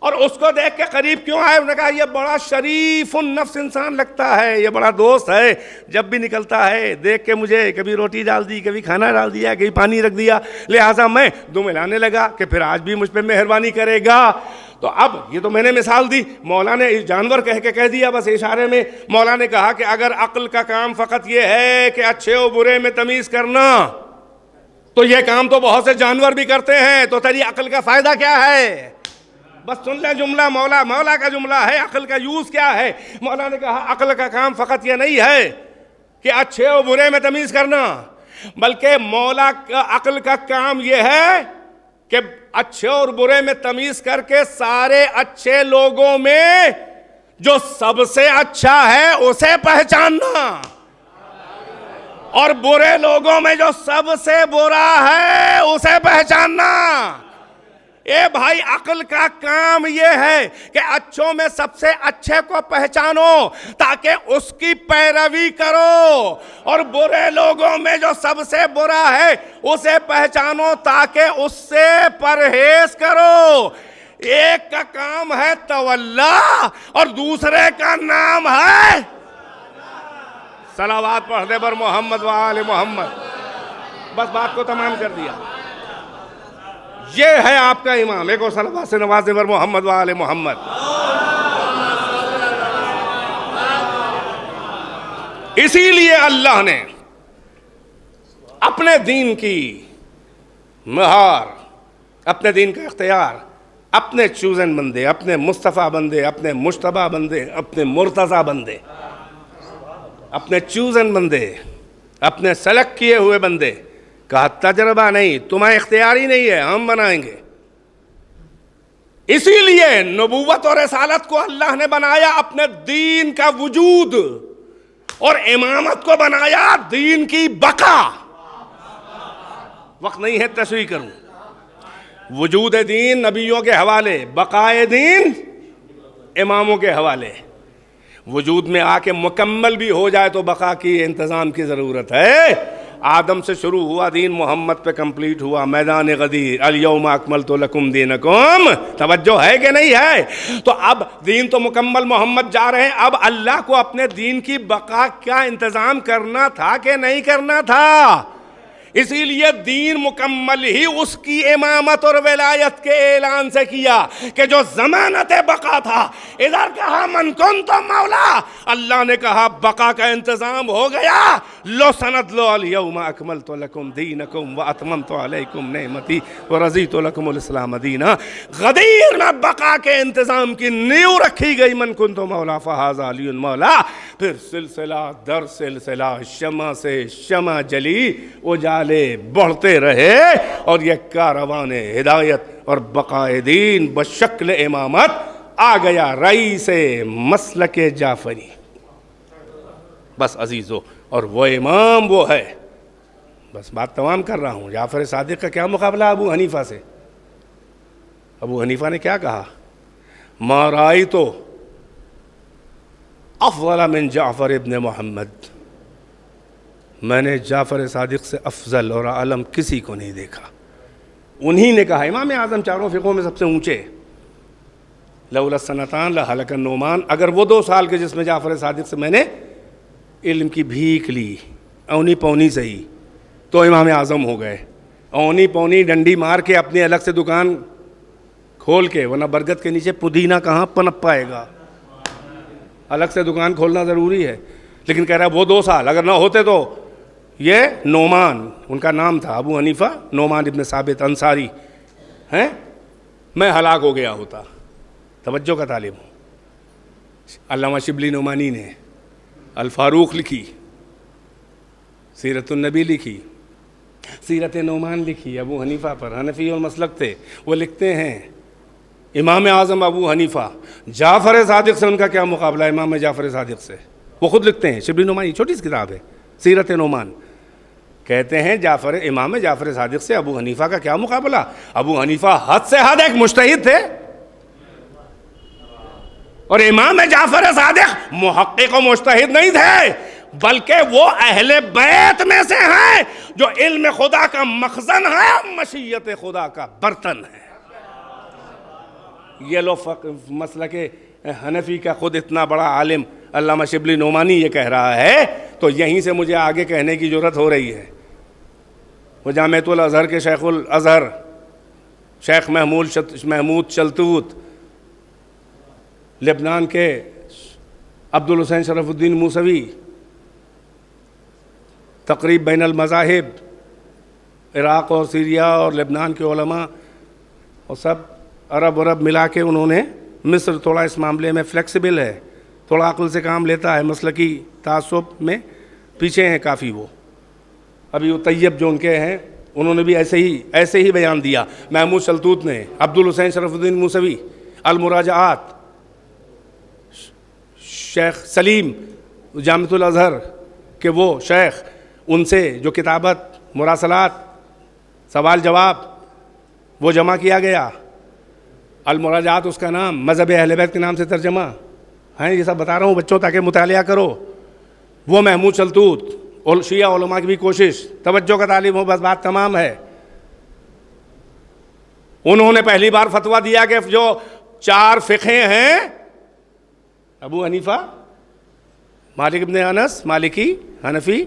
Speaker 1: اور اس کو دیکھ کے قریب کیوں آئے؟ انہوں نے کہا یہ بڑا شریف النفس انسان لگتا ہے، یہ بڑا دوست ہے، جب بھی نکلتا ہے دیکھ کے مجھے کبھی روٹی ڈال دی، کبھی کھانا ڈال دیا، کبھی پانی رکھ دیا، لہٰذا میں دم لانے لگا کہ پھر آج بھی مجھ پہ مہربانی کرے گا. تو اب یہ تو میں نے مثال دی، مولا نے جانور کہہ دیا بس اشارے میں. مولا نے کہا کہ اگر عقل کا کام فقط یہ ہے کہ اچھے و برے میں تمیز کرنا، تو یہ کام تو بہت سے جانور بھی کرتے ہیں، تو تیری عقل کا فائدہ کیا ہے؟ بس سن لیں جملہ مولا کا جملہ ہے، عقل کا یوز کیا ہے؟ مولا نے کہا عقل کا کام فقط یہ نہیں ہے کہ اچھے اور برے میں تمیز کرنا، بلکہ مولا کا عقل کا کام یہ ہے کہ اچھے اور برے میں تمیز کر کے سارے اچھے لوگوں میں جو سب سے اچھا ہے اسے پہچاننا، اور برے لوگوں میں جو سب سے برا ہے اسے پہچاننا۔ اے بھائی، عقل کا کام یہ ہے کہ اچھوں میں سب سے اچھے کو پہچانو تاکہ اس کی پیروی کرو، اور برے لوگوں میں جو سب سے برا ہے اسے پہچانو تاکہ اس سے پرہیز کرو۔ ایک کا کام ہے تولا اور دوسرے کا نام ہے صلوات پڑھ دے بر محمد و آل محمد۔ بس بات کو تمام کر دیا۔ یہ ہے آپ کا امام، ایک اور صلوات سے نوازے بر محمد و آل محمد۔ اسی لیے اللہ نے اپنے دین کی مہار، اپنے دین کا اختیار اپنے چوزن بندے، اپنے مصطفیٰ بندے، اپنے مجتبی بندے، اپنے مرتضی بندے، اپنے چوزن بندے، اپنے سلیکٹ کیے ہوئے بندے، کہا تجربہ نہیں، تمہیں اختیاری نہیں ہے، ہم بنائیں گے۔ اسی لیے نبوت اور رسالت کو اللہ نے بنایا اپنے دین کا وجود، اور امامت کو بنایا دین کی بقا۔ وقت نہیں ہے تشریح کروں۔ وجود دین نبیوں کے حوالے، بقائے دین اماموں کے حوالے۔ وجود میں آ کے مکمل بھی ہو جائے تو بقا کی انتظام کی ضرورت ہے۔ آدم سے شروع ہوا دین، محمد پہ کمپلیٹ ہوا میدان غدیر، الیوم اکملت لکم دینکم۔ توجہ ہے کہ نہیں ہے؟ تو اب دین تو مکمل محمد جا رہے ہیں، اب اللہ کو اپنے دین کی بقا کا انتظام کرنا تھا کہ نہیں کرنا تھا؟ اسی لیے دین مکمل ہی اس کی امامت اور ولایت کے اعلان سے کیا کہ جو ضمانت بقا تھا۔ ادھر کہا من کنت مولا، اللہ نے کہا بقا کا انتظام ہو گیا، لو سند لو الیوم اکملت لکم دینکم واتممت علیکم نعمتی ورضیت لکم الاسلام دینا۔ غدیر میں بقا کے انتظام کی نیو رکھی گئی، من کنت مولا فہذا علی مولا۔ پھر سلسلہ در سلسلہ، شمع سے شمع جلی، اجالے بڑھتے رہے، اور یہ کاروان ہدایت اور بقائے دین بشکل امامت آ گیا رئیس مسلک جعفری۔ بس عزیزو، اور وہ امام وہ ہے، بس بات تمام کر رہا ہوں۔ جعفر صادق کا کیا مقابلہ ابو حنیفہ سے؟ ابو حنیفہ نے کیا کہا؟ ما رأیت افضل من جعفر ابن محمد، میں نے جعفر صادق سے افضل اور عالم کسی کو نہیں دیکھا۔ انہی نے کہا، امام اعظم چاروں فقہوں میں سب سے اونچے، لولا السنتان لہلک النعمان، اگر وہ 2 سال کے جس میں جعفر صادق سے میں نے علم کی بھیک لی، اونی پونی سے ہی، تو امام اعظم ہو گئے۔ اونی پونی ڈنڈی مار کے اپنی الگ سے دکان کھول کے، ورنہ برگد کے نیچے پودینہ کہاں پنپ پائے گا؟ الگ سے دکان کھولنا ضروری ہے۔ لیکن کہہ رہا ہے وہ 2 سال اگر نہ ہوتے تو یہ نعمان ان کا نام تھا، ابو حنیفہ نعمان ابن ثابت انصاری ہیں، میں ہلاک ہو گیا ہوتا۔ توجہ کا طالب ہوں۔ علامہ شبلی نعمانی نے الفاروق لکھی، سیرت النبی لکھی، سیرت نعمان لکھی ابو حنیفہ پر، حنفی اور مسلک تھے۔ وہ لکھتے ہیں امام اعظم ابو حنیفہ، جعفر صادق سے ان کا کیا مقابلہ ہے امام جعفر صادق سے؟ وہ خود لکھتے ہیں، شبلی نعمانی چھوٹی سی کتاب ہے سیرت نعمان، کہتے ہیں امام جعفر صادق سے ابو حنیفہ کا کیا مقابلہ؟ ابو حنیفہ حد سے حد ایک مجتہد تھے، اور امام جعفر صادق محقق و مجتہد نہیں تھے، بلکہ وہ اہل بیت میں سے ہیں جو علم خدا کا مخزن ہے، مشیت خدا کا برتن ہے۔ یہ لو مسلک حنفی کا خود اتنا بڑا عالم علامہ شبلی نعمانی یہ کہہ رہا ہے، تو یہیں سے مجھے آگے کہنے کی ضرورت ہو رہی ہے۔ وہ جامعۃ الازہر کے شیخ الازہر شیخ محمود شلتوت، لبنان کے عبدالحسین شرف الدین موسوی، تقریب بین المذاہب، عراق اور سیریا اور لبنان کے علماء اور سب عرب ملا کے انہوں نے، مصر تھوڑا اس معاملے میں فلیکسیبل ہے، تھوڑا عقل سے کام لیتا ہے، مسلکی تعصب میں پیچھے ہیں کافی وہ. ابھی وہ طیب جو ان کے ہیں انہوں نے بھی ایسے ہی بیان دیا. محمود شلتوت نے، عبد الحسین شرف الدین موسوی، المراجعات، شیخ سلیم جامعۃ الازہر کہ وہ شیخ، ان سے جو کتابت، مراسلات، سوال جواب وہ جمع کیا گیا. المراجعات اس کا نام، مذہب اہل بیت کے نام سے ترجمہ ہیں. یہ سب بتا رہا ہوں بچوں تاکہ مطالعہ کرو. وہ محمود شلتوت اور شیعہ علماء کی بھی کوشش، توجہ کا طالب ہوں، بس بات تمام ہے. انہوں نے پہلی بار فتویٰ دیا کہ جو 4 فقہیں ہیں، ابو حنیفہ، مالک ابن انس مالکی حنفی،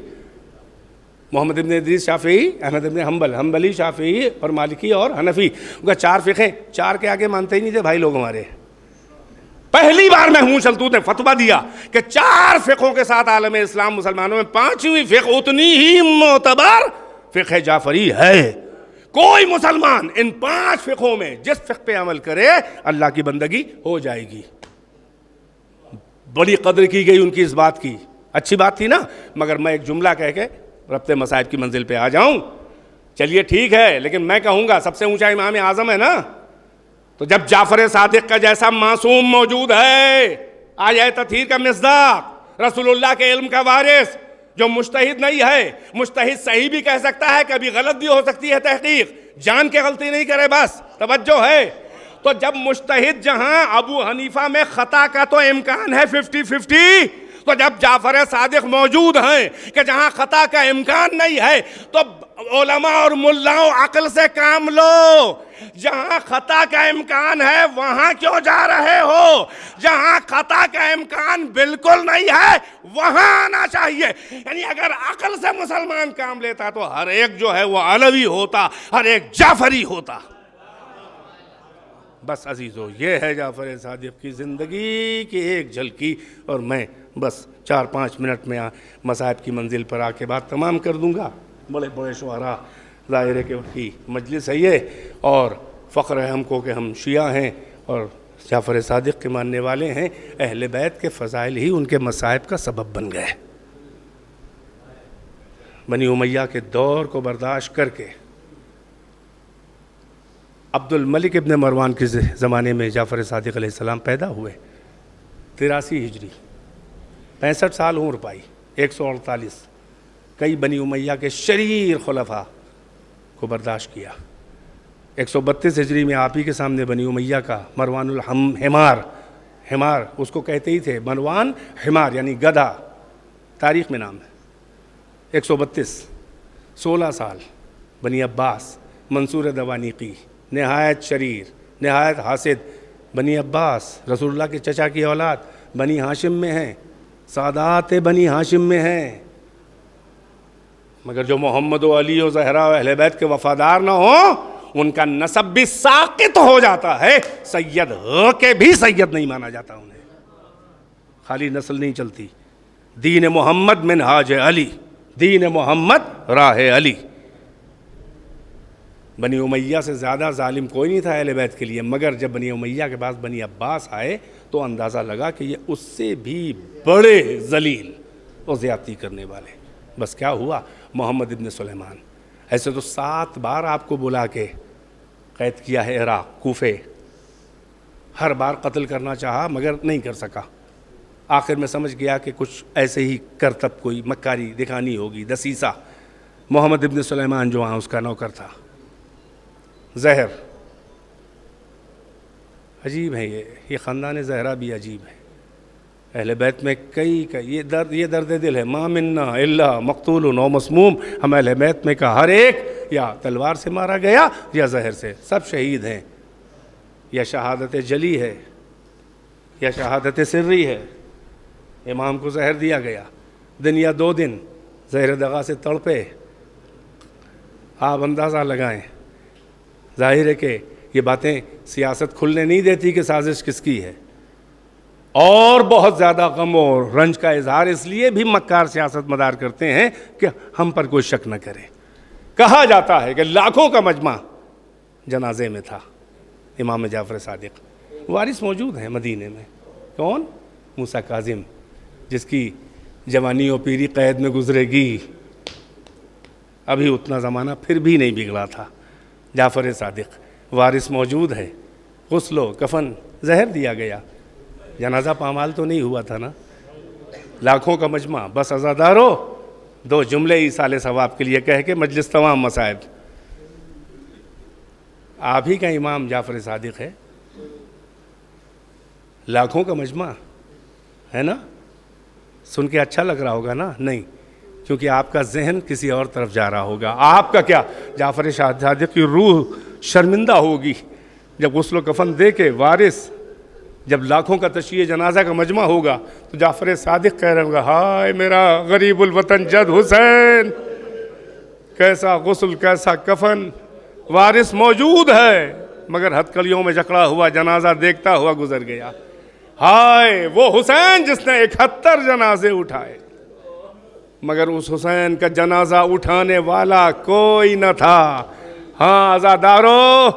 Speaker 1: محمد ابن ادریس شافعی، احمد ابن حنبلی شافعی اور مالکی اور حنفی، ان کا 4 فقہیں، 4 کے آگے مانتے ہی نہیں تھے بھائی لوگ ہمارے. پہلی بار محمود شلتوت نے فتویٰ دیا کہ 4 فقہوں کے ساتھ عالم اسلام مسلمانوں میں 5ویں فقہ اتنی ہی معتبر فقہ جعفری ہے. کوئی مسلمان ان 5 فقہوں میں جس فقہ پہ عمل کرے اللہ کی بندگی ہو جائے گی. بڑی قدر کی گئی ان کی اس بات کی، اچھی بات تھی نا. مگر میں ایک جملہ کہہ کے ربط مصائب کی منزل پہ آ جاؤں. چلیے ٹھیک ہے، لیکن میں کہوں گا سب سے اونچا امام اعظم ہے نا، تو جب جعفر صادق کا جیسا معصوم موجود ہے، آیہ تطہیر کا مصداق، رسول اللہ کے علم کا وارث، جو مجتہد نہیں ہے، مجتہد صحیح بھی کہہ سکتا ہے، کبھی غلط بھی ہو سکتی ہے تحقیق، جان کے غلطی نہیں کرے، بس توجہ ہے. تو جب مجتہد جہاں ابو حنیفہ میں خطا کا تو امکان ہے 50-50، تو جب جعفر صادق موجود ہیں کہ جہاں خطا کا امکان نہیں ہے، تو علماء اور ملاؤں عقل سے کام لو. جہاں خطا کا امکان ہے وہاں کیوں جا رہے ہو؟ جہاں خطا کا امکان بالکل نہیں ہے وہاں آنا چاہیے. یعنی اگر عقل سے مسلمان کام لیتا تو ہر ایک جو ہے وہ علوی ہوتا، ہر ایک جعفری ہوتا. بس عزیزو، یہ ہے جعفر صادق کی زندگی کی ایک جھلکی، اور میں بس 4-5 منٹ میں مصائب کی منزل پر آ کے بات تمام کر دوں گا. بڑے بڑے شعراء، ظاہر ہے کہ ان کی مجلس ہے یہ، اور فخر ہے ہم کو کہ ہم شیعہ ہیں اور جعفر صادق کے ماننے والے ہیں. اہل بیت کے فضائل ہی ان کے مصائب کا سبب بن گئے. بنی امیہ کے دور کو برداشت کر کے عبد الملک ابن مروان کے زمانے میں جعفر صادق علیہ السلام پیدا ہوئے. 83 ہجری، 65 سال عمر پائی، 148. کئی بنی امیہ کے شریر خلفاء کو برداشت کیا. 132 ہجری میں آپ ہی کے سامنے بنی امیہ کا مروان حمار اس کو کہتے ہی تھے، مروان حمار یعنی گدھا، تاریخ میں نام ہے. 132، 16 سال. بنی عباس، منصور دوانیقی، نہایت شریر، نہایت حاسد. بنی عباس رسول اللہ کے چچا کی اولاد، بنی ہاشم میں ہیں، سادات بنی ہاشم میں ہیں. مگر جو محمد و علی و زہرا و اہل بیت کے وفادار نہ ہوں ان کا نسب بھی ساقط ہو جاتا ہے. سید ہو کے بھی سید نہیں مانا جاتا انہیں. خالی نسل نہیں چلتی. دین محمد منہاج علی، دین محمد راہ علی. بنی امیہ سے زیادہ ظالم کوئی نہیں تھا اہل بیت کے لیے، مگر جب بنی امیہ کے پاس بنی عباس آئے تو اندازہ لگا کہ یہ اس سے بھی بڑے ذلیل اور زیادتی کرنے والے. بس کیا ہوا؟ محمد ابن سلیمان. ایسے تو 7 بار آپ کو بلا کے قید کیا ہے عراق، کوفے. ہر بار قتل کرنا چاہا مگر نہیں کر سکا. آخر میں سمجھ گیا کہ کچھ ایسے ہی کرتب کوئی مکاری دکھانی ہوگی، دسیسہ. محمد ابن سلیمان جو وہاں اس کا نوکر تھا. زہر عجیب ہے، یہ خاندان زہرا بھی عجیب ہے. اہل بیت میں کئی یہ درد دل ہے. ما منا الا مقتول و مسموم. ہم اہل بیت میں کا ہر ایک یا تلوار سے مارا گیا یا زہر سے. سب شہید ہیں. یا شہادت جلی ہے یا شہادت سری ہے. امام کو زہر دیا گیا، دن یا 2 دن زہر دغا سے تڑپے. آپ اندازہ لگائیں. ظاہر ہے کہ یہ باتیں سیاست کھلنے نہیں دیتی کہ سازش کس کی ہے. اور بہت زیادہ غم اور رنج کا اظہار اس لیے بھی مکار سیاست مدار کرتے ہیں کہ ہم پر کوئی شک نہ کرے. کہا جاتا ہے کہ لاکھوں کا مجمع جنازے میں تھا امام جعفر صادق۔ وارث موجود ہیں مدینے میں، کون؟ موسیٰ کاظم، جس کی جوانی و پیری قید میں گزرے گی، ابھی اتنا زمانہ پھر بھی نہیں بگڑا تھا۔ جعفر صادق وارث موجود ہے، غسل و کفن زہر دیا گیا، جنازہ پامال تو نہیں ہوا تھا نا، لاکھوں کا مجمع، بس عزادارو 2 جملے ایصال ثواب کے لیے کہہ کے مجلس تمام مصائب۔ آپ ہی کا امام جعفر صادق ہے، لاکھوں کا مجمع ہے نا، سن کے اچھا لگ رہا ہوگا نا؟ نہیں، کیونکہ آپ کا ذہن کسی اور طرف جا رہا ہوگا۔ آپ کا کیا، جعفر صادق کی روح شرمندہ ہوگی جب غسل و کفن دے کے وارث، جب لاکھوں کا تشییع جنازہ کا مجمع ہوگا تو جعفر صادق کہہ رہا ہوگا، ہائے میرا غریب الوطن جد حسین، کیسا غسل کیسا کفن، وارث موجود ہے مگر ہتکڑیوں میں جکڑا ہوا جنازہ دیکھتا ہوا گزر گیا۔ ہائے وہ حسین جس نے 71 جنازے اٹھائے، مگر اس حسین کا جنازہ اٹھانے والا کوئی نہ تھا۔ ہاں عزادارو،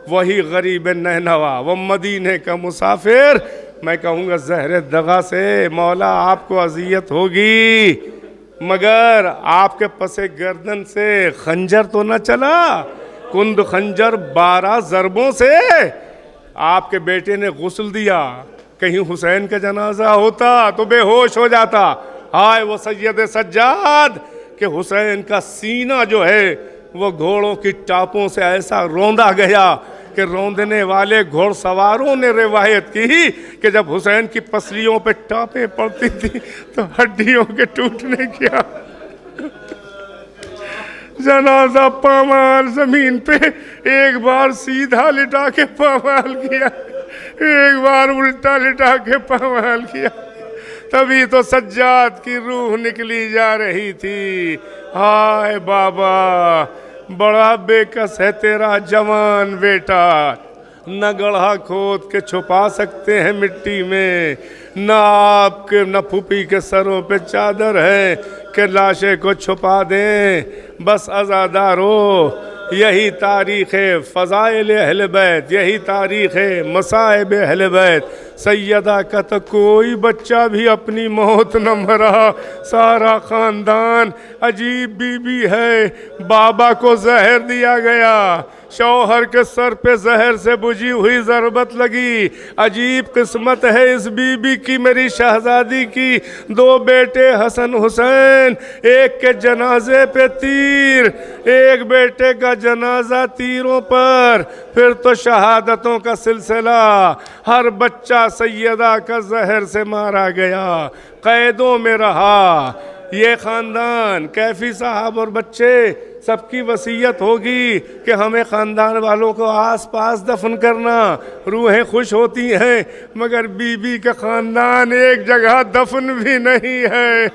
Speaker 1: وہی غریب نینوا، وہ مدینے کا مسافر، میں کہوں گا زہر دغا سے مولا آپ کو اذیت ہوگی، مگر آپ کے پس گردن سے خنجر تو نہ چلا، کند خنجر 12 ضربوں سے آپ کے بیٹے نے غسل دیا، کہیں حسین کا جنازہ ہوتا تو بے ہوش ہو جاتا۔ ہائے وہ سید سجاد کہ حسین کا سینہ جو ہے وہ گھوڑوں کی ٹاپوں سے ایسا روندا گیا کہ روندنے والے گھوڑ سواروں نے روایت کی کہ جب حسین کی پسلیوں پہ ٹاپیں پڑتی تھی تو ہڈیوں کے ٹوٹنے کیا، جنازہ پامال زمین پہ ایک بار سیدھا لٹا کے پامال کیا، ایک بار الٹا لٹا کے پامال کیا، تبھی تو سجاد کی روح نکلی جا رہی تھی۔ ہائے بابا، بڑا بے کس ہے تیرا جوان بیٹا، نہ گڑھا کھود کے چھپا سکتے ہیں مٹی میں، نہ آپ کے نہ پھوپھی کے سروں پہ چادر ہے کہ لاشیں کو چھپا دیں۔ بس عزادارو، یہی تاریخ فضائل اہل بیت، یہی تاریخ مصائب اہل بیت۔ سیدہ کا تو کوئی بچہ بھی اپنی موت نہ مرا، سارا خاندان۔ عجیب بی بی ہے، بابا کو زہر دیا گیا، شوہر کے سر پہ زہر سے بجھی ہوئی ضربت لگی۔ عجیب قسمت ہے اس بی بی کی، میری شہزادی کی، 2 بیٹے حسن حسین، ایک کے جنازے پہ تیر، ایک بیٹے کا جنازہ تیروں پر، پھر تو شہادتوں کا سلسلہ، ہر بچہ سیدہ کا زہر سے مارا گیا، قیدوں میں رہا۔ یہ خاندان، کیفی صاحب اور بچے، سب کی وصیت ہوگی کہ ہمیں خاندان والوں کو آس پاس دفن کرنا، روحیں خوش ہوتی ہیں، مگر بی بی کے خاندان ایک جگہ دفن بھی نہیں ہے۔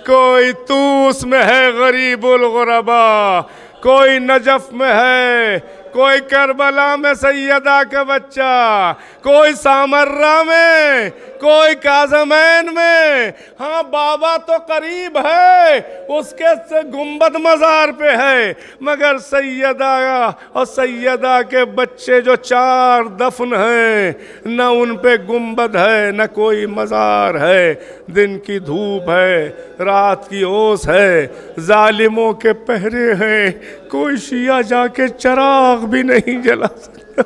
Speaker 1: کوئی طوس میں ہے غریب الغربا، کوئی نجف میں ہے، کوئی کربلا میں سیدہ کا بچہ، کوئی سامرہ میں، کوئی کاظمین میں۔ ہاں بابا تو قریب ہے، اس کے گنبد مزار پہ ہے، مگر سیدہ اور سیدہ کے بچے جو 4 دفن ہیں، نہ ان پہ گنبد ہے نہ کوئی مزار ہے۔ دن کی دھوپ ہے، رات کی اوس ہے، ظالموں کے پہرے ہیں، کوئی شیعہ جا کے چراغ بھی نہیں جلا سکتا۔